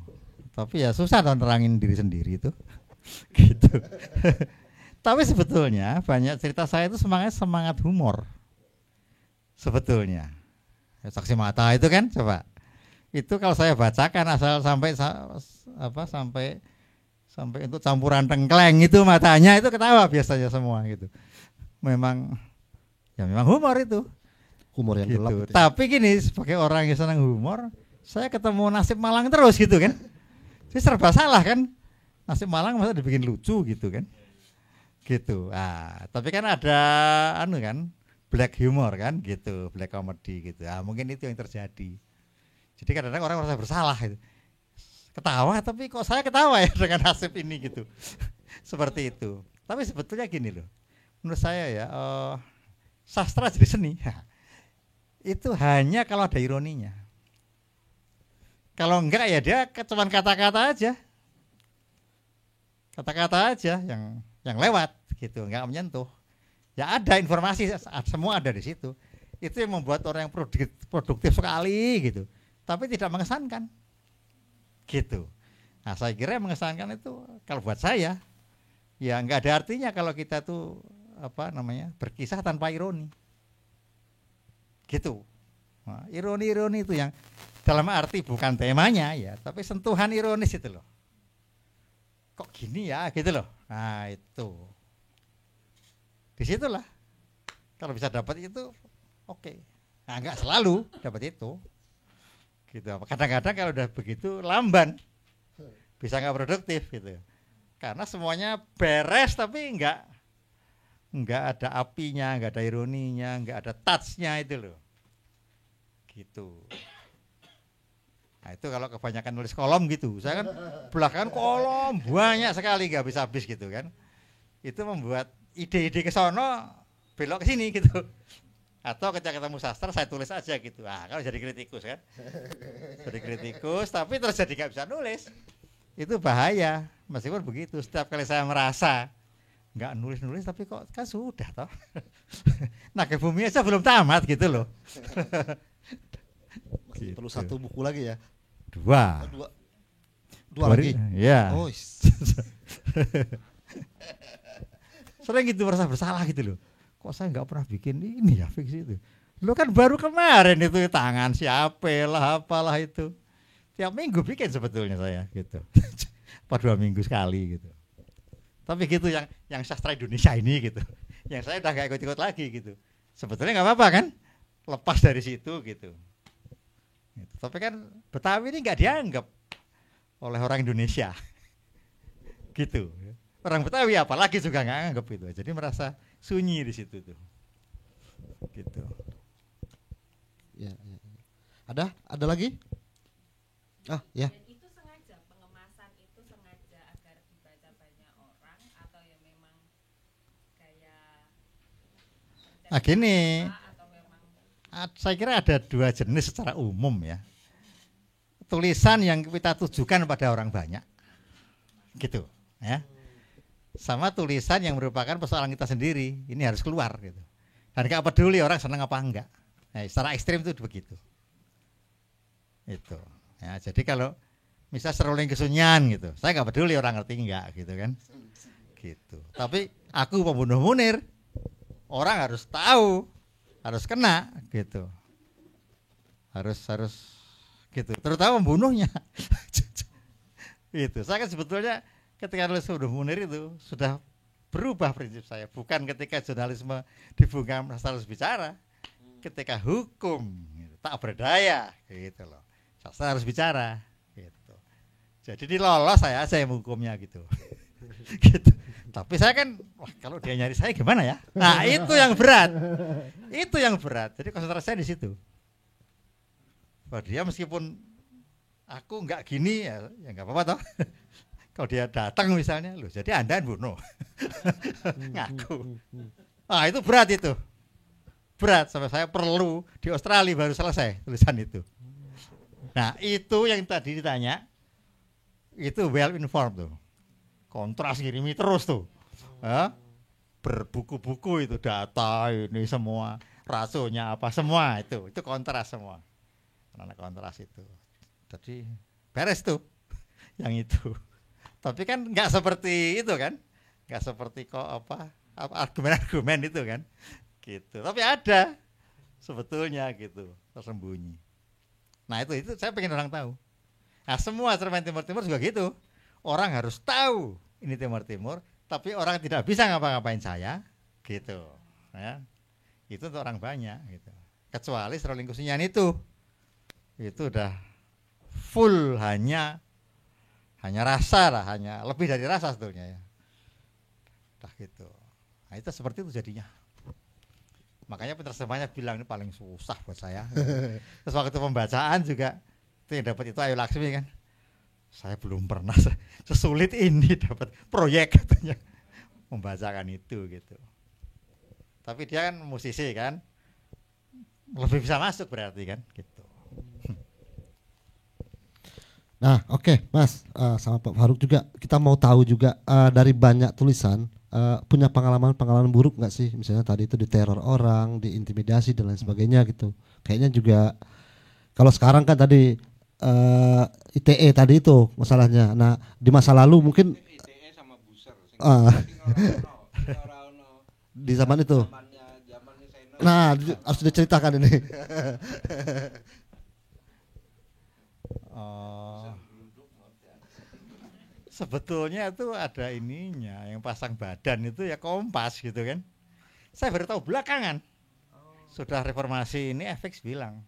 Tapi ya susah dong nerangin diri sendiri itu. Gitu. Tapi sebetulnya banyak cerita saya itu semangat humor. Sebetulnya. Ya, Saksi Mata itu kan coba. Itu kalau saya bacakan asal sampai untuk campuran tengkleng itu matanya itu ketawa biasanya semua gitu. Memang humor itu. Humor yang Gitu. gelap gitu ya. Tapi gini, sebagai orang yang senang humor, saya ketemu Nasib Malang terus gitu kan. Jadi serba salah kan. Nasib Malang masa dibikin lucu gitu kan. Gitu. Tapi kan ada kan, black humor kan gitu, black comedy gitu. Mungkin itu yang terjadi. Jadi kadang-kadang orang merasa bersalah gitu. Ketawa tapi kok saya ketawa ya dengan nasib ini gitu. Seperti itu. Tapi sebetulnya gini loh. Menurut saya ya sastra jadi seni. Itu hanya kalau ada ironinya. Kalau enggak ya dia cuma kata-kata aja. Kata-kata aja yang lewat gitu, enggak menyentuh. Ya ada informasi, semua ada di situ. Itu yang membuat orang yang produktif sekali gitu. Tapi tidak mengesankan. Gitu. Nah, saya kira yang mengesankan itu kalau buat saya ya enggak ada artinya kalau kita tuh berkisah tanpa ironi. Gitu. Nah, ironi-ironi itu yang dalam arti bukan temanya ya, tapi sentuhan ironis itu loh. Kok gini ya gitu loh. Nah, itu. Disitulah kalau bisa dapat itu oke. Nah, enggak selalu dapat itu. Gitu. Kadang-kadang kalau udah begitu lamban. Bisa enggak produktif gitu. Karena semuanya beres tapi enggak ada apinya, enggak ada ironinya, enggak ada touch-nya itu loh. Gitu. Nah, itu kalau kebanyakan nulis kolom gitu. Saya kan belakangan kolom banyak sekali enggak habis-habis gitu kan. Itu membuat ide-ide ke sono belok ke sini gitu. Atau ketika ketemu sastra saya tulis aja gitu. Kalau jadi kritikus kan. Jadi kritikus tapi terus jadi nggak bisa nulis. Itu bahaya. Meskipun begitu setiap kali saya merasa nggak nulis tapi kok kan sudah toh. Nah ke bumi aja belum tamat gitu loh. Masih perlu satu buku lagi ya. Dua lagi. Iya. Oh. Sering gitu merasa bersalah gitu loh. Kok saya nggak pernah bikin ini ya fiksi itu. Lo kan baru kemarin itu tangan siapa lah apalah itu. Tiap minggu bikin sebetulnya saya gitu. 2 minggu sekali gitu. Tapi gitu yang sastra Indonesia ini gitu. Yang saya udah nggak ikut-ikut lagi gitu. Sebetulnya nggak apa-apa kan. Lepas dari situ gitu. Tapi kan Betawi ini nggak dianggap oleh orang Indonesia. Gitu. Orang Betawi apalagi juga nggak anggap itu. Jadi merasa sunyi di situ tuh. Gitu. Ya. Ada lagi? Ya. Dan itu sengaja, pengemasan itu sengaja agar dibaca banyak orang atau ya memang gaya Gini. atau memang Saya kira ada 2 jenis secara umum ya. Tulisan yang kita tujukan pada orang banyak. Gitu, ya. Sama tulisan yang merupakan persoalan kita sendiri, ini harus keluar gitu. Dan gak peduli orang senang apa enggak. Secara ekstrim itu begitu. Itu. Ya, jadi kalau misal seruling kesunyian gitu, saya gak peduli orang ngerti enggak gitu kan. Gitu. Tapi aku pembunuh Munir, orang harus tahu, harus kena gitu. Harus gitu. Terutama pembunuhnya. Itu. Saya kan sebetulnya ketika nulis Pembunuh Munir itu sudah berubah prinsip saya. Bukan ketika jurnalisme dibuka harus bicara, ketika hukum gitu, tak berdaya gitu loh. Saya harus bicara gitu. Jadi dilolos saya aja yang hukumnya gitu. Gitu. Tapi saya kan kalau dia nyari saya gimana ya? Nah, itu yang berat. Itu yang berat. Jadi konsentrasi saya di situ. Bahwa dia meskipun aku enggak gini ya enggak apa-apa toh. Kalau dia datang misalnya, loh jadi Anda bunuh. Ngaku. Itu berat itu. Berat sampai saya perlu di Australia baru selesai tulisan itu. Nah, itu yang tadi ditanya. itu well informed tuh. Kontras ngirimi terus tuh. Berbuku-buku itu data ini semua, rasionya apa semua itu kontras semua. Anak kontras itu. Jadi beres tuh yang itu. Tapi kan nggak seperti itu kan, nggak seperti kok apa argumen-argumen itu kan, gitu. Tapi ada sebetulnya gitu tersembunyi. Nah itu saya pengen orang tahu. Nah semua cerpen Timur Timur juga gitu. Orang harus tahu ini Timur Timur, tapi orang tidak bisa ngapa-ngapain saya, gitu. Ya. Itu untuk orang banyak gitu. Kecuali Sri Kusunyaan itu udah full hanya rasa lah, hanya lebih dari rasa sebetulnya ya. Udah gitu. Nah itu seperti itu jadinya. Makanya penerjemahnya bilang ini paling susah buat saya. Terus waktu pembacaan juga itu yang dapat itu Ayu Laksmi kan. Saya belum pernah sesulit ini dapat proyek katanya membacakan itu gitu. Tapi dia kan musisi kan, lebih bisa masuk berarti kan gitu. Nah, oke, Mas, sama Pak Faruk juga kita mau tahu juga dari banyak tulisan punya pengalaman buruk nggak sih? Misalnya tadi itu diteror orang, diintimidasi dan lain sebagainya gitu. Kayaknya juga kalau sekarang kan tadi ITE tadi itu masalahnya. Nah, di masa lalu mungkin ITE sama buser di zaman itu. Nah, harus diceritakan ini. Sebetulnya itu ada ininya, yang pasang badan itu ya Kompas gitu kan. Saya baru tahu belakangan. Sudah reformasi ini FX bilang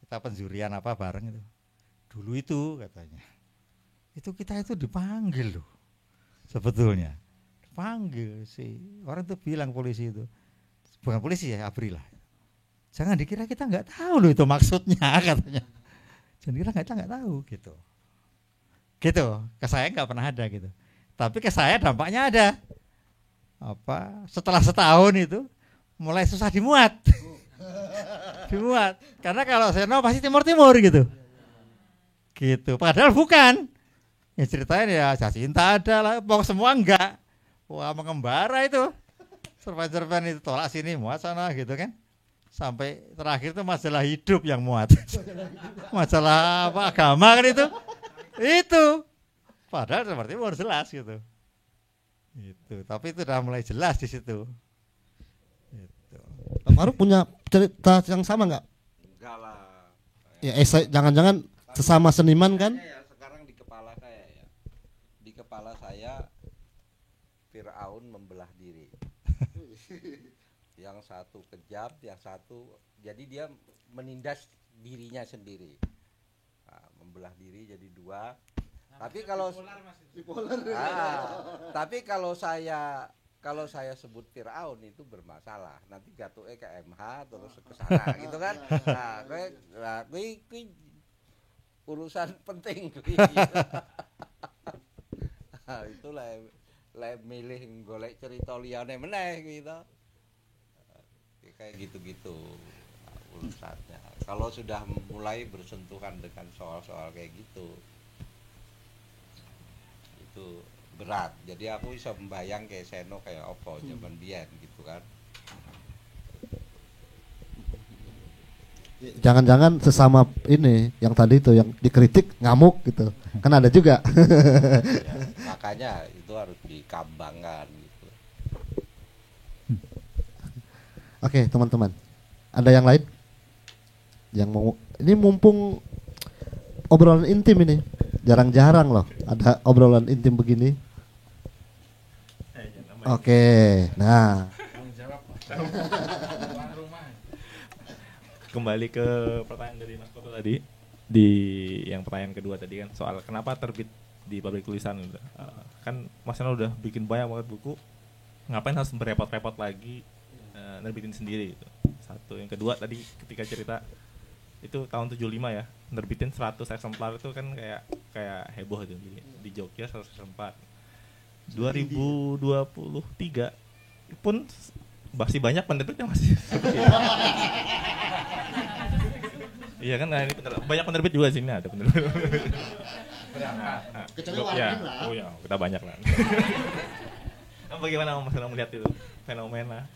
kita penjurian apa bareng itu. Dulu itu katanya. Itu kita itu dipanggil loh. Sebetulnya dipanggil sih. Orang itu bilang polisi itu. Bukan polisi ya, ABRI lah. Jangan dikira kita nggak tahu loh itu maksudnya katanya. Jangan dikira kita nggak tahu gitu. Gitu, ke saya nggak pernah ada gitu. Tapi ke saya dampaknya ada. Setelah setahun itu mulai susah dimuat. Dimuat. Karena kalau Seno pasti timur-timur gitu. Gitu. Padahal bukan. Ya ceritain ya Jacinta ada lah, pokok semua enggak. Wah, mengembara itu. Cerpen-cerpen itu tolak sini, muat sana gitu kan. Sampai terakhir itu masalah hidup yang muat. Masalah agama kan itu. Itu padahal seperti baru jelas gitu. Itu tapi itu udah mulai jelas di situ. Itu. Pak Faruk punya cerita yang sama nggak? Enggak lah. Ya jangan-jangan sesama seniman kan? Ya, sekarang di kepala saya ya. Di kepala saya Firaun membelah diri. Yang satu kejam, yang satu jadi dia menindas dirinya sendiri. Membelah diri jadi dua. Tapi kalau tapi kalau saya sebut Firaun itu bermasalah. Nanti jatuhnya ke MH terus ke sana gitu kan. Nah, kui urusan penting nah, itulah milih golek cerita liyane meneh gitu. Kayak gitu-gitu urusannya. Kalau sudah mulai bersentuhan dengan soal-soal kayak gitu, itu berat. Jadi aku bisa membayang kayak Seno kayak opo zaman biyen gitu kan. Jangan-jangan sesama ini yang tadi itu yang dikritik ngamuk gitu. Kan ada juga. Ya, makanya itu harus dikembangkan gitu. Oke, teman-teman. Ada yang lain? Yang mau ini mumpung obrolan intim ini. Jarang-jarang loh ada obrolan intim begini. Oke. Nah, kembali ke pertanyaan dari Mas Toto tadi, di yang pertanyaan kedua tadi kan soal kenapa terbit di pabrik tulisan kan Mas Seno udah bikin banyak banget buku, ngapain harus berepot-repot lagi nerbitin sendiri gitu. Satu, yang kedua tadi ketika cerita itu tahun 75 ya, nerbitin 100 eksemplar itu kan kayak heboh gitu di Jogja 100 eksemplar. 2023 pun masih banyak penerbitnya masih. Iya kan, nah ini banyak penerbit juga sini ada penerbit. Kecuali Ya, Warmin lah. oh ya, kita banyak lah. Bagaimana Mas Seno melihat itu fenomena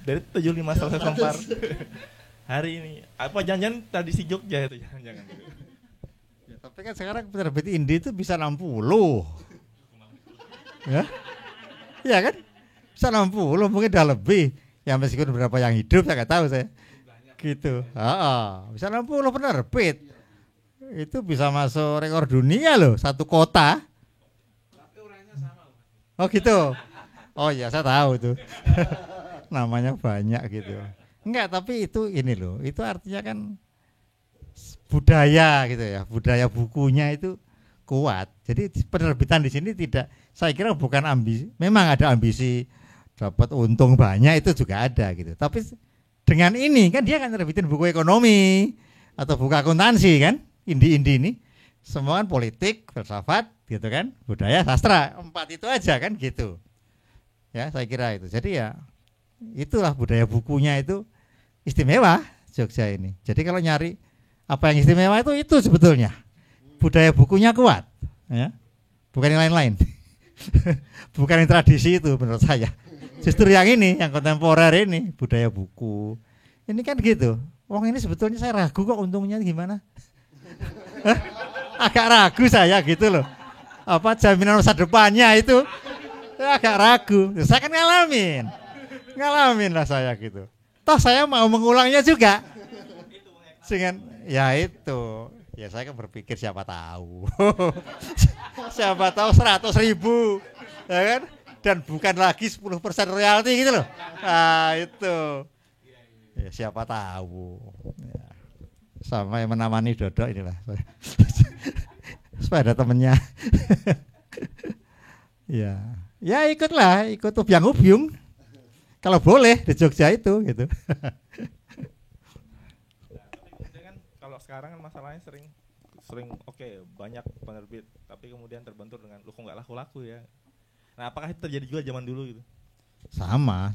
dari 75 selesai Sempar hari ini? Apa jangan-jangan tradisi Jogja itu jangan-jangan gitu. Ya, tapi kan sekarang penerbit indie itu bisa 60. Ya. Iya kan? Bisa 60, mungkin udah lebih. Ya meskipun berapa yang hidup saya nggak tahu saya. Gitu. Bisa 60 penerbit. Itu bisa masuk rekor dunia loh, satu kota. Oh gitu. Oh iya saya tahu itu. Namanya banyak gitu. Enggak, tapi itu ini loh, itu artinya kan budaya gitu ya, budaya bukunya itu kuat. Jadi penerbitan di sini tidak, saya kira bukan ambisi, memang ada ambisi dapat untung banyak itu juga ada gitu. Tapi dengan ini kan dia kan nerbitin buku ekonomi atau buku akuntansi kan, indie-indie ini semua kan politik, filsafat gitu kan, budaya, sastra, 4 itu aja kan gitu. Ya saya kira itu. Jadi ya itulah budaya bukunya itu istimewa Jogja ini. Jadi kalau nyari apa yang istimewa itu sebetulnya budaya bukunya kuat, ya, bukan yang lain-lain, bukan yang tradisi itu menurut saya. Justru yang ini, yang kontemporer ini budaya buku. Ini kan gitu. Wong ini sebetulnya saya ragu kok untungnya gimana? Agak ragu saya gitu loh. Apa jaminan masa depannya itu agak ragu. Saya kan ngalamin lah saya gitu. Toh saya mau mengulangnya juga. Dengan ya itu, ya saya kan berpikir siapa tahu. Siapa tahu 100.000, ya kan? Dan bukan lagi 10% royalti gitu loh. Nah itu, ya siapa tahu. Ya. Sama yang menamani Dodo inilah. Supaya ada temennya. Ya ikutlah, ikut ubyang-ubyung. Kalau boleh di Jogja itu gitu. Kan kalau sekarang kan masalahnya sering oke, banyak penerbit tapi kemudian terbentur dengan lu kok nggak laku-laku ya. Nah, apakah itu terjadi juga zaman dulu gitu? Sama.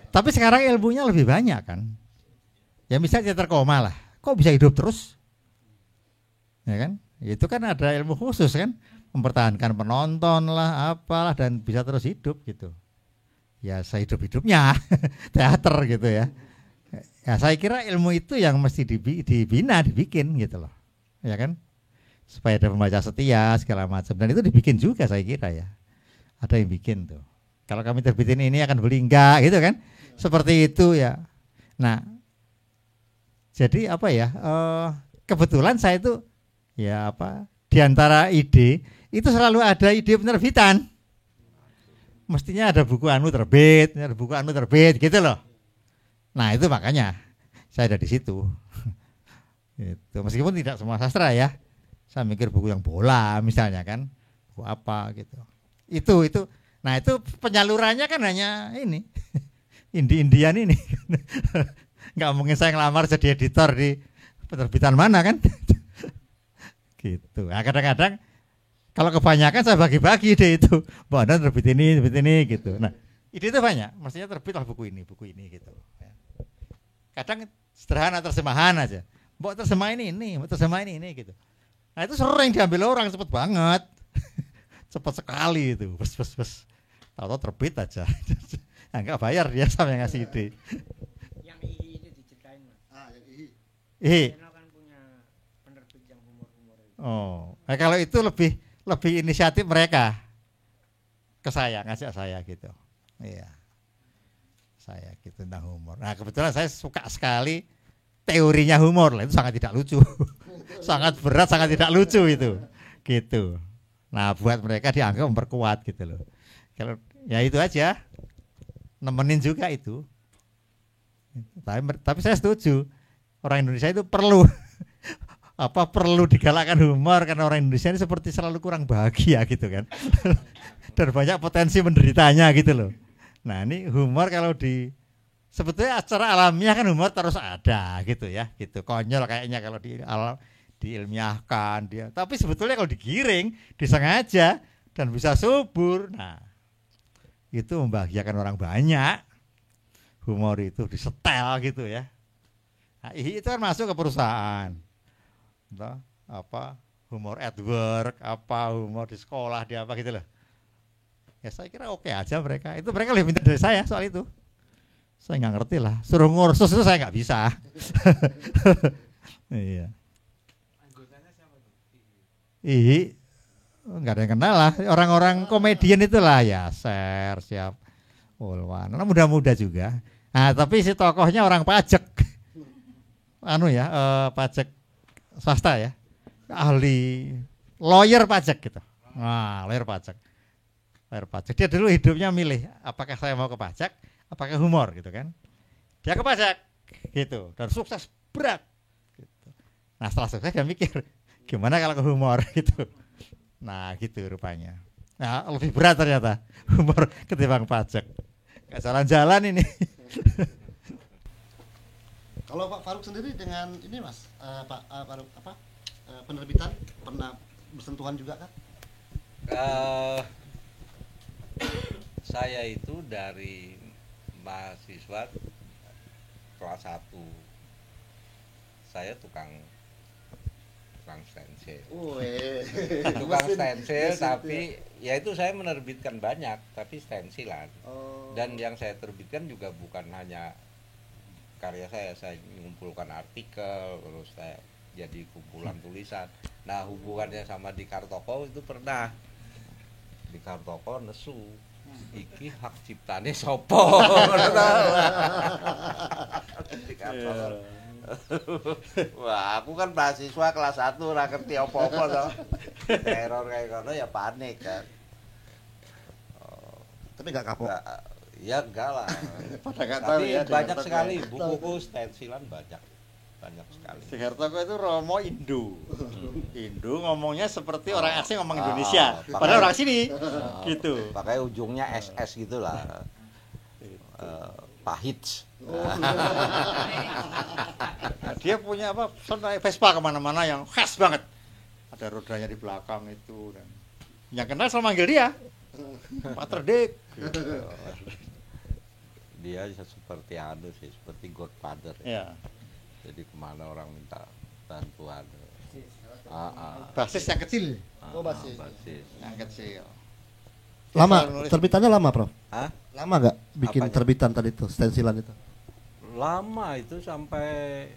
Tapi sekarang ilmunya lebih banyak kan. Ya misalnya teater koma lah. Kok bisa hidup terus? Ya kan? Itu kan ada ilmu khusus kan, mempertahankan penonton lah, apalah, dan bisa terus hidup gitu. Ya sehidup-hidupnya teater gitu ya. Ya saya kira ilmu itu yang mesti dibina, dibikin gitu loh. Ya kan? Supaya ada pembaca setia segala macam, dan itu dibikin juga saya kira ya. Ada yang bikin tuh. Kalau kami terbitin ini akan beli enggak gitu kan? Seperti itu ya. Nah, jadi apa ya? Kebetulan saya itu ya apa? Di antara ide itu selalu ada ide penerbitan. Mestinya ada buku anu terbit gitu loh. Nah itu makanya saya ada di situ. Gitu. Meskipun tidak semua sastra ya. Saya mikir buku yang bola misalnya kan, buku apa gitu. Itu. Nah itu penyalurannya kan hanya ini, Indian ini. Nggak mungkin saya ngelamar jadi editor di penerbitan mana kan. Gitu. Nah, kadang-kadang kalau kebanyakan saya bagi-bagi ide itu. Mbak Anda terbit ini gitu. Nah, ide itu banyak. Maksudnya terbitlah buku ini gitu. Kadang sederhana terjemahan aja. Mbak terjemahin ini, mbak terjemahin ini gitu. Nah, itu sering diambil orang, cepet banget. Cepet sekali itu. Bes. Tahu-tahu terbit aja. Nah, enggak bayar dia sama yang ngasih ide. Yang IHI itu diceritain, Mas. Yang IHI. IHI. Kan punya penerbit yang humor-humor itu. Oh, nah, kalau itu lebih inisiatif mereka ke saya, ngajak saya gitu. Iya. Saya gitu tentang humor. Nah, kebetulan saya suka sekali teorinya humor lah, itu sangat tidak lucu. Sangat berat, sangat tidak lucu itu. Gitu. Nah, buat mereka dianggap memperkuat gitu loh. Kalau ya itu aja. Nemenin juga itu. Tapi saya setuju. Orang Indonesia itu perlu digalakkan humor, karena orang Indonesia ini seperti selalu kurang bahagia gitu kan. Dan banyak potensi menderitanya gitu loh. Nah, ini humor kalau sebetulnya secara alamiah kan humor terus ada gitu ya, gitu. Konyol kayaknya kalau diilmiahkan dia. Tapi sebetulnya kalau digiring, disengaja dan bisa subur, nah itu membahagiakan orang banyak. Humor itu disetel gitu ya. Nah, itu kan masuk ke perusahaan. Entah apa humor at work, apa humor di sekolah, di apa gitu loh. Ya saya kira oke aja mereka. Itu mereka lebih pintar dari saya soal itu. Saya nggak ngerti lah. Suruh ngursus itu saya nggak bisa. Iya. Nggak ada yang kenal lah. Orang-orang komedian itulah ya, Share, siap. Ulwan, muda-muda juga. Nah, tapi si tokohnya orang pajak. Pajak swasta ya. Ahli lawyer pajak gitu. Nah, lawyer pajak. Dia dulu hidupnya milih apakah saya mau ke pajak, apakah humor gitu kan. Dia ke pajak gitu dan sukses berat gitu. Nah, setelah sukses dia mikir gimana kalau ke humor gitu. Nah, gitu rupanya. Nah, lebih berat ternyata humor ketimbang pajak. Gak jalan-jalan ini. Kalau Pak Faruk sendiri dengan ini Mas, Pak Faruk penerbitan pernah bersentuhan juga kan? Saya itu dari mahasiswa kelas 1. Saya tukang stensil. Tukang stensil, tapi ya itu saya menerbitkan banyak, tapi stensilan. Dan yang saya terbitkan juga bukan hanya karya saya mengumpulkan artikel, terus saya jadi kumpulan tulisan. Nah, hubungannya sama di Kartoko itu pernah di Kartoko nesu iki hak ciptane sopo. Di Kartoko. Wah, aku kan mahasiswa kelas 1 ora ngerti apa-apa to. Teror kayak ngono ya panik kan. Tapi enggak kapok. Ya enggak lah. Tapi ya, banyak sekali buku-buku stensilan banyak sekali. Si Hartoko itu Romo Indo. Indo ngomongnya seperti orang asing ngomong Indonesia. Padahal orang sini. Gitu. Pakai ujungnya SS gitulah. Pahit. Dia punya apa? Naik Vespa kemana-mana yang khas banget. Ada rodanya di belakang itu dan yang kenal selalu manggil dia Pak Terdik. Gitu. Dia seperti seperti Godfather. Ya. Jadi kemana orang minta bantuan. Basis yang kecil. Basis. Yang kecil. Lama, terbitannya lama, Prof? Hah? Lama nggak bikin apanya? Terbitan tadi itu, stensilan itu? Lama itu sampai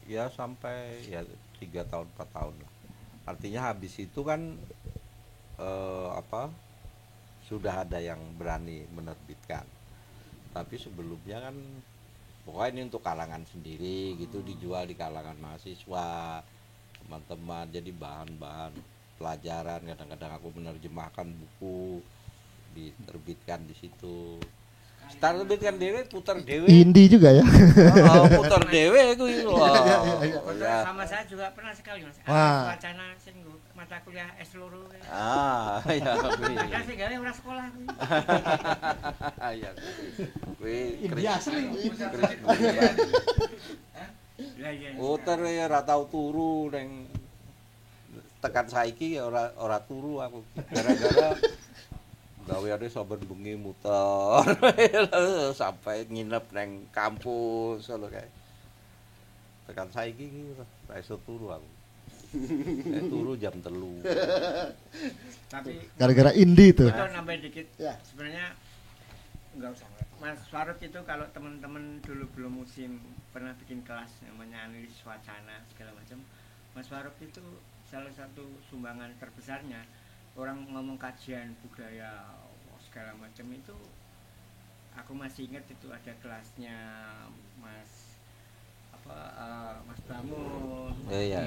3 tahun 4 tahun lah. Artinya habis itu kan sudah ada yang berani menerbitkan. Tapi sebelumnya kan pokoknya ini untuk kalangan sendiri gitu, dijual di kalangan mahasiswa, teman-teman, jadi bahan-bahan pelajaran. Kadang-kadang aku menerjemahkan buku, diterbitkan di situ. Terbitkan dewe, putar dewe. Indie juga ya. Putar dewe itu. Sama saya juga pernah sekali Mas. Wacana sing mata kuliah S2. Ya. Ada sing gawe ora sekolah. Iya. Kuwi India asli. Putar ya ora tau turu ning tekan saiki ya ora turu aku. Gara-gara gaweane saben bengi muter sampai nginep neng kampus lho kae. Tekan saiki iki ora iso turu aku. Turu jam 3. Tapi gara-gara indie itu. Itu nambah dikit. Ya. Sebenarnya enggak usah. Mas Faruk itu kalau teman-teman dulu belum musim pernah bikin kelas namanya analisis wacana segala macam. Mas Faruk itu salah satu sumbangan terbesarnya. Orang ngomong kajian budaya segala macam itu aku masih ingat itu ada kelasnya Mas Mas Bamun. Iya.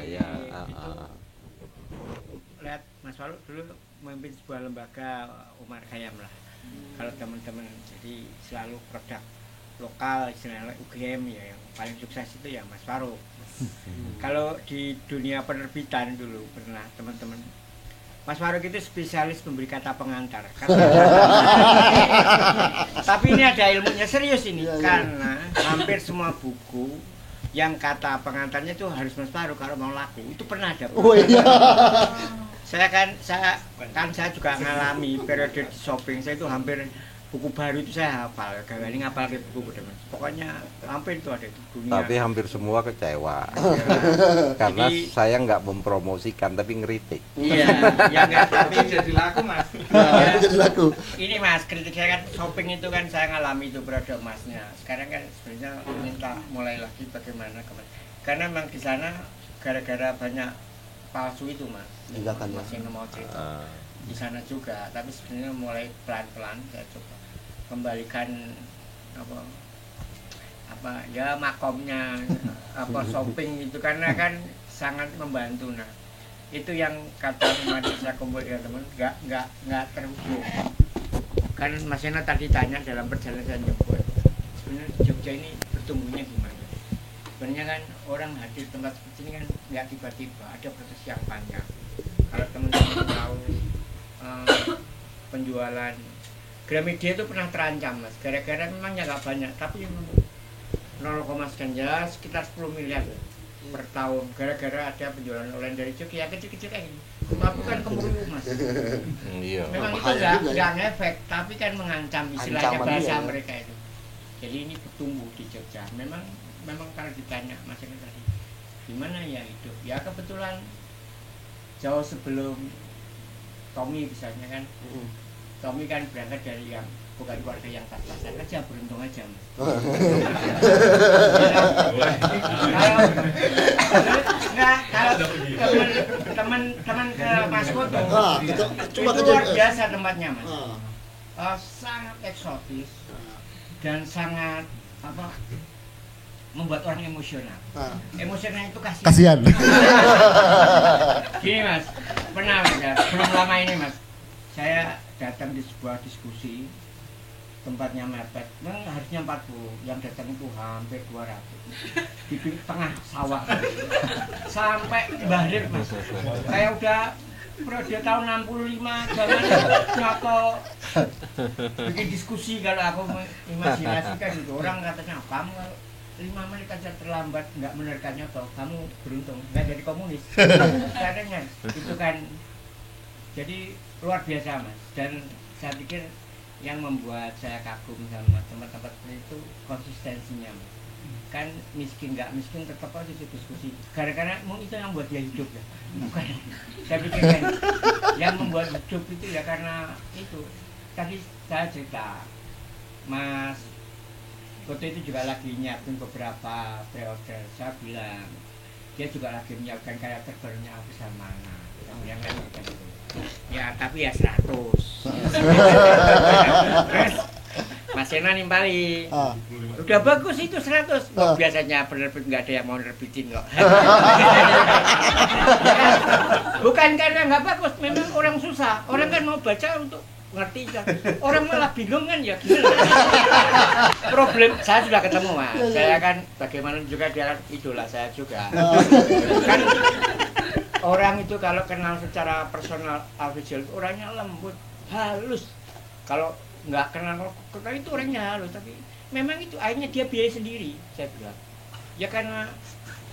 Lihat Mas Faruk dulu memimpin sebuah lembaga Umar Khayyam lah. Kalau teman-teman jadi selalu produk lokal istilahnya UGM ya yang paling sukses itu ya Mas Faruk. Kalau di dunia penerbitan dulu pernah teman-teman Mas Faruk itu spesialis memberi kata pengantar. Tapi ini ada ilmunya serius ini karena hampir semua buku yang kata pengantarnya itu harus Mas Faruk kalau mau laku. Itu pernah ada. Saya juga ngalami periode di shopping. Saya itu hampir buku baru itu saya hafal, ini ngapal buku Mas. Pokoknya hampir itu ada dunia. Tapi hampir semua kecewa. Karena Jadi, saya nggak mempromosikan tapi ngeritik. Iya, ya enggak, tapi jadi laku Mas. Ya, Jadi laku. ini Mas, kritik saya kan shopping itu kan saya ngalami itu produk Masnya. Sekarang kan sebenarnya minta mulai lagi bagaimana karena memang di sana gara-gara banyak palsu itu Mas. Tindakan ya. Masih mau cerita. Di sana juga, tapi sebenarnya mulai pelan-pelan saya coba kembalikan apa ya makomnya apa shopping itu karena kan sangat membantu. Nah itu yang kata kemarin saya kumpul dengan teman nggak terhubung kan Mas Ena tadi tanya dalam perjalanan saya nyebut sebenarnya Jogja ini bertumbuhnya gimana. Sebenarnya kan orang hadir tempat seperti ini kan nggak tiba-tiba, ada proses yang panjang. Kalau teman-teman tahu penjualan Gramedia itu pernah terancam Mas, gara-gara memangnya nggak banyak, tapi 0, sekian ya sekitar 10 miliar per tahun, gara-gara ada penjualan online dari Jogja, kecil-kecil kayak gini, tapi kan kemurung Mas. Iya. Memang itu nggak ngefek, tapi kan mengancam istilahnya bahasa mereka itu. Jadi ini bertumbuh di Jogja. Memang kalau ditanya Mas ini tadi, gimana ya hidup? Ya kebetulan jauh sebelum Tommy misalnya kan, Tommy kan berangkat dari yang bukan keluarga yang pas-pasan aja, beruntung aja Mas. Kalau teman-teman ke Mas Koto, itu luar biasa tempatnya Mas. Sangat eksotis dan sangat membuat orang emosional. Emosional itu Kasihan. Gini Mas, pernah Mas, ya, belum lama ini Mas, saya datang di sebuah diskusi tempatnya mepet, harusnya 40, yang datang itu hampir 200 di tengah sawah sampai Bahrir Mas. Saya udah periode tahun 65 jangan nyoto bikin diskusi kalau aku imajinasikan itu orang katanya kamu 5 menit aja terlambat nggak menerkannya toh kamu beruntung nggak jadi komunis. Katanya itu kan jadi luar biasa Mas, dan saya pikir yang membuat saya kagum sama tempat-tempat itu konsistensinya Mas. Kan miskin nggak miskin tetap aja diskusi gara-gara itu yang membuat dia hidup ya, bukan saya pikir kan yang membuat hidup itu ya karena itu tadi saya cerita Mas Koto itu juga lagi nyiapin beberapa pre-order. Saya bilang dia juga lagi menyiapkan karakter barunya bisa mana. Yang kan gitu. Ya tapi ya 100. Terus Mas Ena nimpali. Udah bagus itu 100. Biasanya penerbit nggak ada yang mau nerbitin kok. Bukan karena nggak bagus, memang orang susah. Orang kan mau baca untuk ngerti kan, orang malah bingung kan ya gimana. Problem saya sudah ketemu Mas, saya kan bagaimana juga dia idola saya juga. Kan orang itu kalau kenal secara personal official orangnya lembut, halus. Kalau nggak kenal itu orangnya halus, tapi memang itu akhirnya dia biaya sendiri. Saya bilang ya karena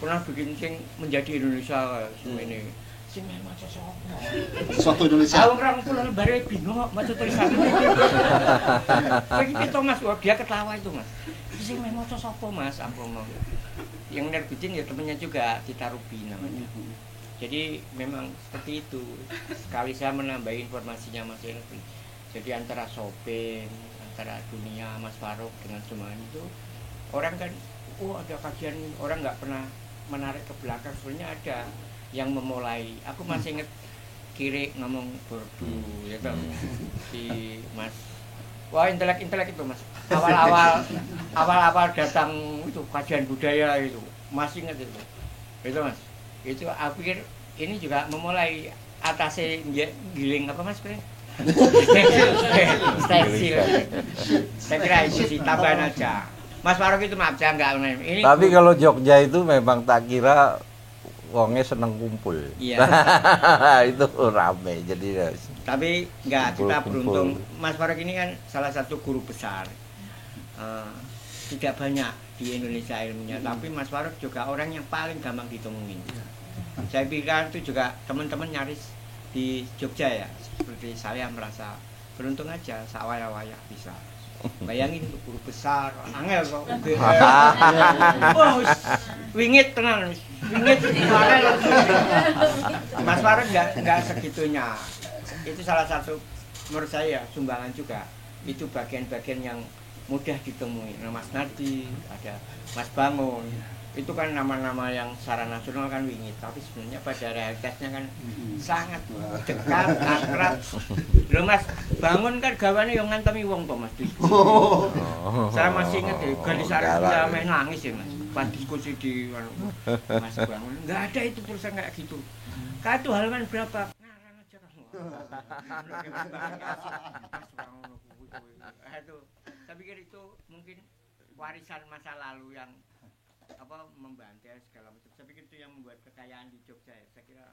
pernah bikin sing menjadi Indonesia ini. Sing memang Suatu Indonesia. Orang pulau lebaran bingung kok maca tulisan. Kayak gitu Mas, dia ketawa itu Mas. Sing memang sapa Mas, ampun. Yang nerbitin ya temennya juga Tita Ruby namanya. Jadi memang seperti itu. Sekali saya menambah informasinya Mas Elvi. Jadi antara shopping, antara dunia Mas Faruk dengan semuanya itu orang kan, ada kajian orang nggak pernah menarik ke belakang. Sebenarnya ada yang memulai, aku masih inget kiri ngomong Bordu ya kan si Mas, wah intelek itu Mas, awal datang itu kajian budaya itu masih inget itu Mas, itu aku pikir ini juga memulai atasnya giling apa Mas stencil, saya kira itu sih tambahan aja Mas Faruk itu maaf saya nggak ini. Tapi kalau Jogja itu memang tak kira wongnya seneng kumpul. Iya. Itu rame jadi. Tapi enggak, kita beruntung. Mas Faruk ini kan salah satu guru besar. Tidak banyak di Indonesia ilmunya, tapi Mas Faruk juga orang yang paling gampang ditemuin. Saya pikir itu juga teman-teman nyaris di Jogja ya, seperti saya merasa beruntung aja sawaya-waya bisa. Bayangin guru besar, angel kok. Oh, wingit tenan, wingit. Mas Faruk nggak segitunya. Itu salah satu menurut saya sumbangan juga. Itu bagian-bagian yang mudah ditemui. Nah, Mas Nardi, ada Mas Bangun. Itu kan nama-nama yang secara nasional kan wingit, tapi sebenarnya pada realitasnya kan sangat dekat, akrab. Loh Mas Bangun kan gawane yang ngantemi wong kok Mas. Saya masih ingat ya, gadis arek main nangis ya Mas. Pas diskusi di Mas Bangun, nggak ada itu tulisan kayak gitu. Kartu halaman berapa? Ngarang aja kamu. Itu, saya pikir itu mungkin warisan masa lalu yang membantai segala macam. Saya pikir itu yang membuat kekayaan di Jogja ya. Saya kira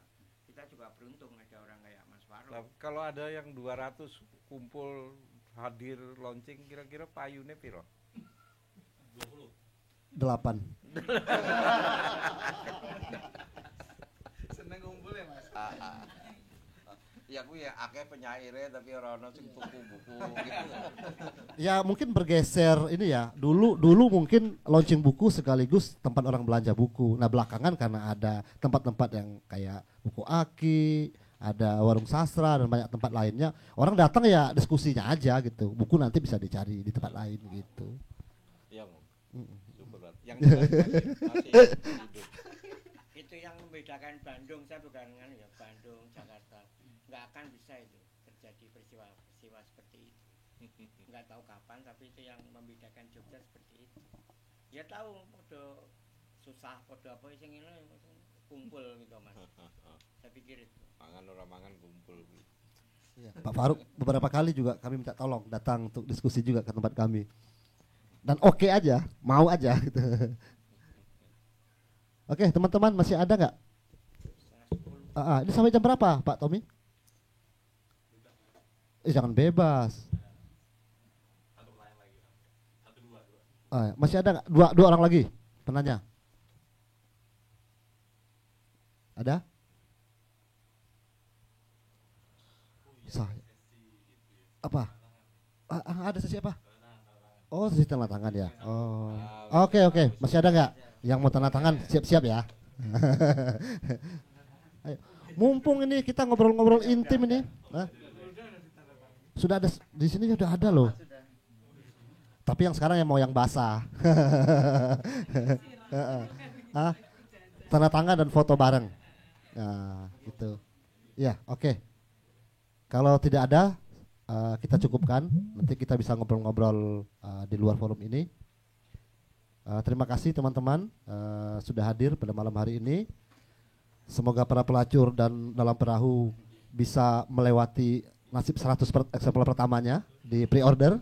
kita juga beruntung ada orang kayak Mas Faruk. Nah, kalau ada yang 200 kumpul hadir launching, kira-kira payune piro? 8. Seneng ngumpul ya Mas. Ya aku ya akeh penyairnya tapi ora ono sing tuku buku gitu. Ya mungkin bergeser ini ya. Dulu mungkin launching buku sekaligus tempat orang belanja buku. Nah belakangan karena ada tempat-tempat yang kayak buku Aki, ada warung sastra dan banyak tempat lainnya, orang datang ya diskusinya aja gitu. Buku nanti bisa dicari di tempat lain gitu. Yang berat. Yang masih hidup. Itu yang membedakan Bandung, saya bukan kan ya Bandung, Jakarta. Nggak akan bisa itu terjadi peristiwa seperti itu. Nggak tahu kapan, tapi itu yang membedakan Jogja seperti itu. Ya tahu, podo susah, podo apa sing ini kumpul gitu Mas. Saya pikir itu. Mangan orang mangan kumpul. Ya, Pak Faruk beberapa kali juga kami minta tolong datang untuk diskusi juga ke tempat kami. Dan oke aja, mau aja gitu. Oke, teman-teman masih ada nggak? Ini sampai jam berapa, Pak Tommy? Jangan bebas. Masih ada nggak? Dua orang lagi penanya. Ada? Apa? Ada sesi apa? Oh, sesi tanda tangan ya. Oh, oke. Masih ada nggak yang mau tanda tangan? Siap-siap ya. Ayo. Mumpung ini kita ngobrol-ngobrol intim ini. Sudah ada di sini, sudah ada loh. Tapi yang sekarang yang mau yang basah. Tanda tangan dan foto bareng. Nah, gitu. Ya, oke. Kalau tidak ada, kita cukupkan. Nanti kita bisa ngobrol-ngobrol di luar forum ini. Terima kasih teman-teman sudah hadir pada malam hari ini. Semoga para pelacur dan dalam perahu bisa melewati nasib 100 eksemplar pertamanya di pre-order.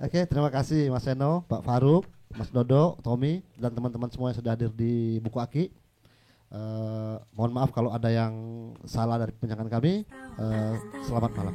Oke, terima kasih Mas Seno, Pak Faruk, Mas Dodo, Tommy, dan teman-teman semua yang sudah hadir di Buku Aki. Mohon maaf kalau ada yang salah dari penyangan kami. Selamat malam.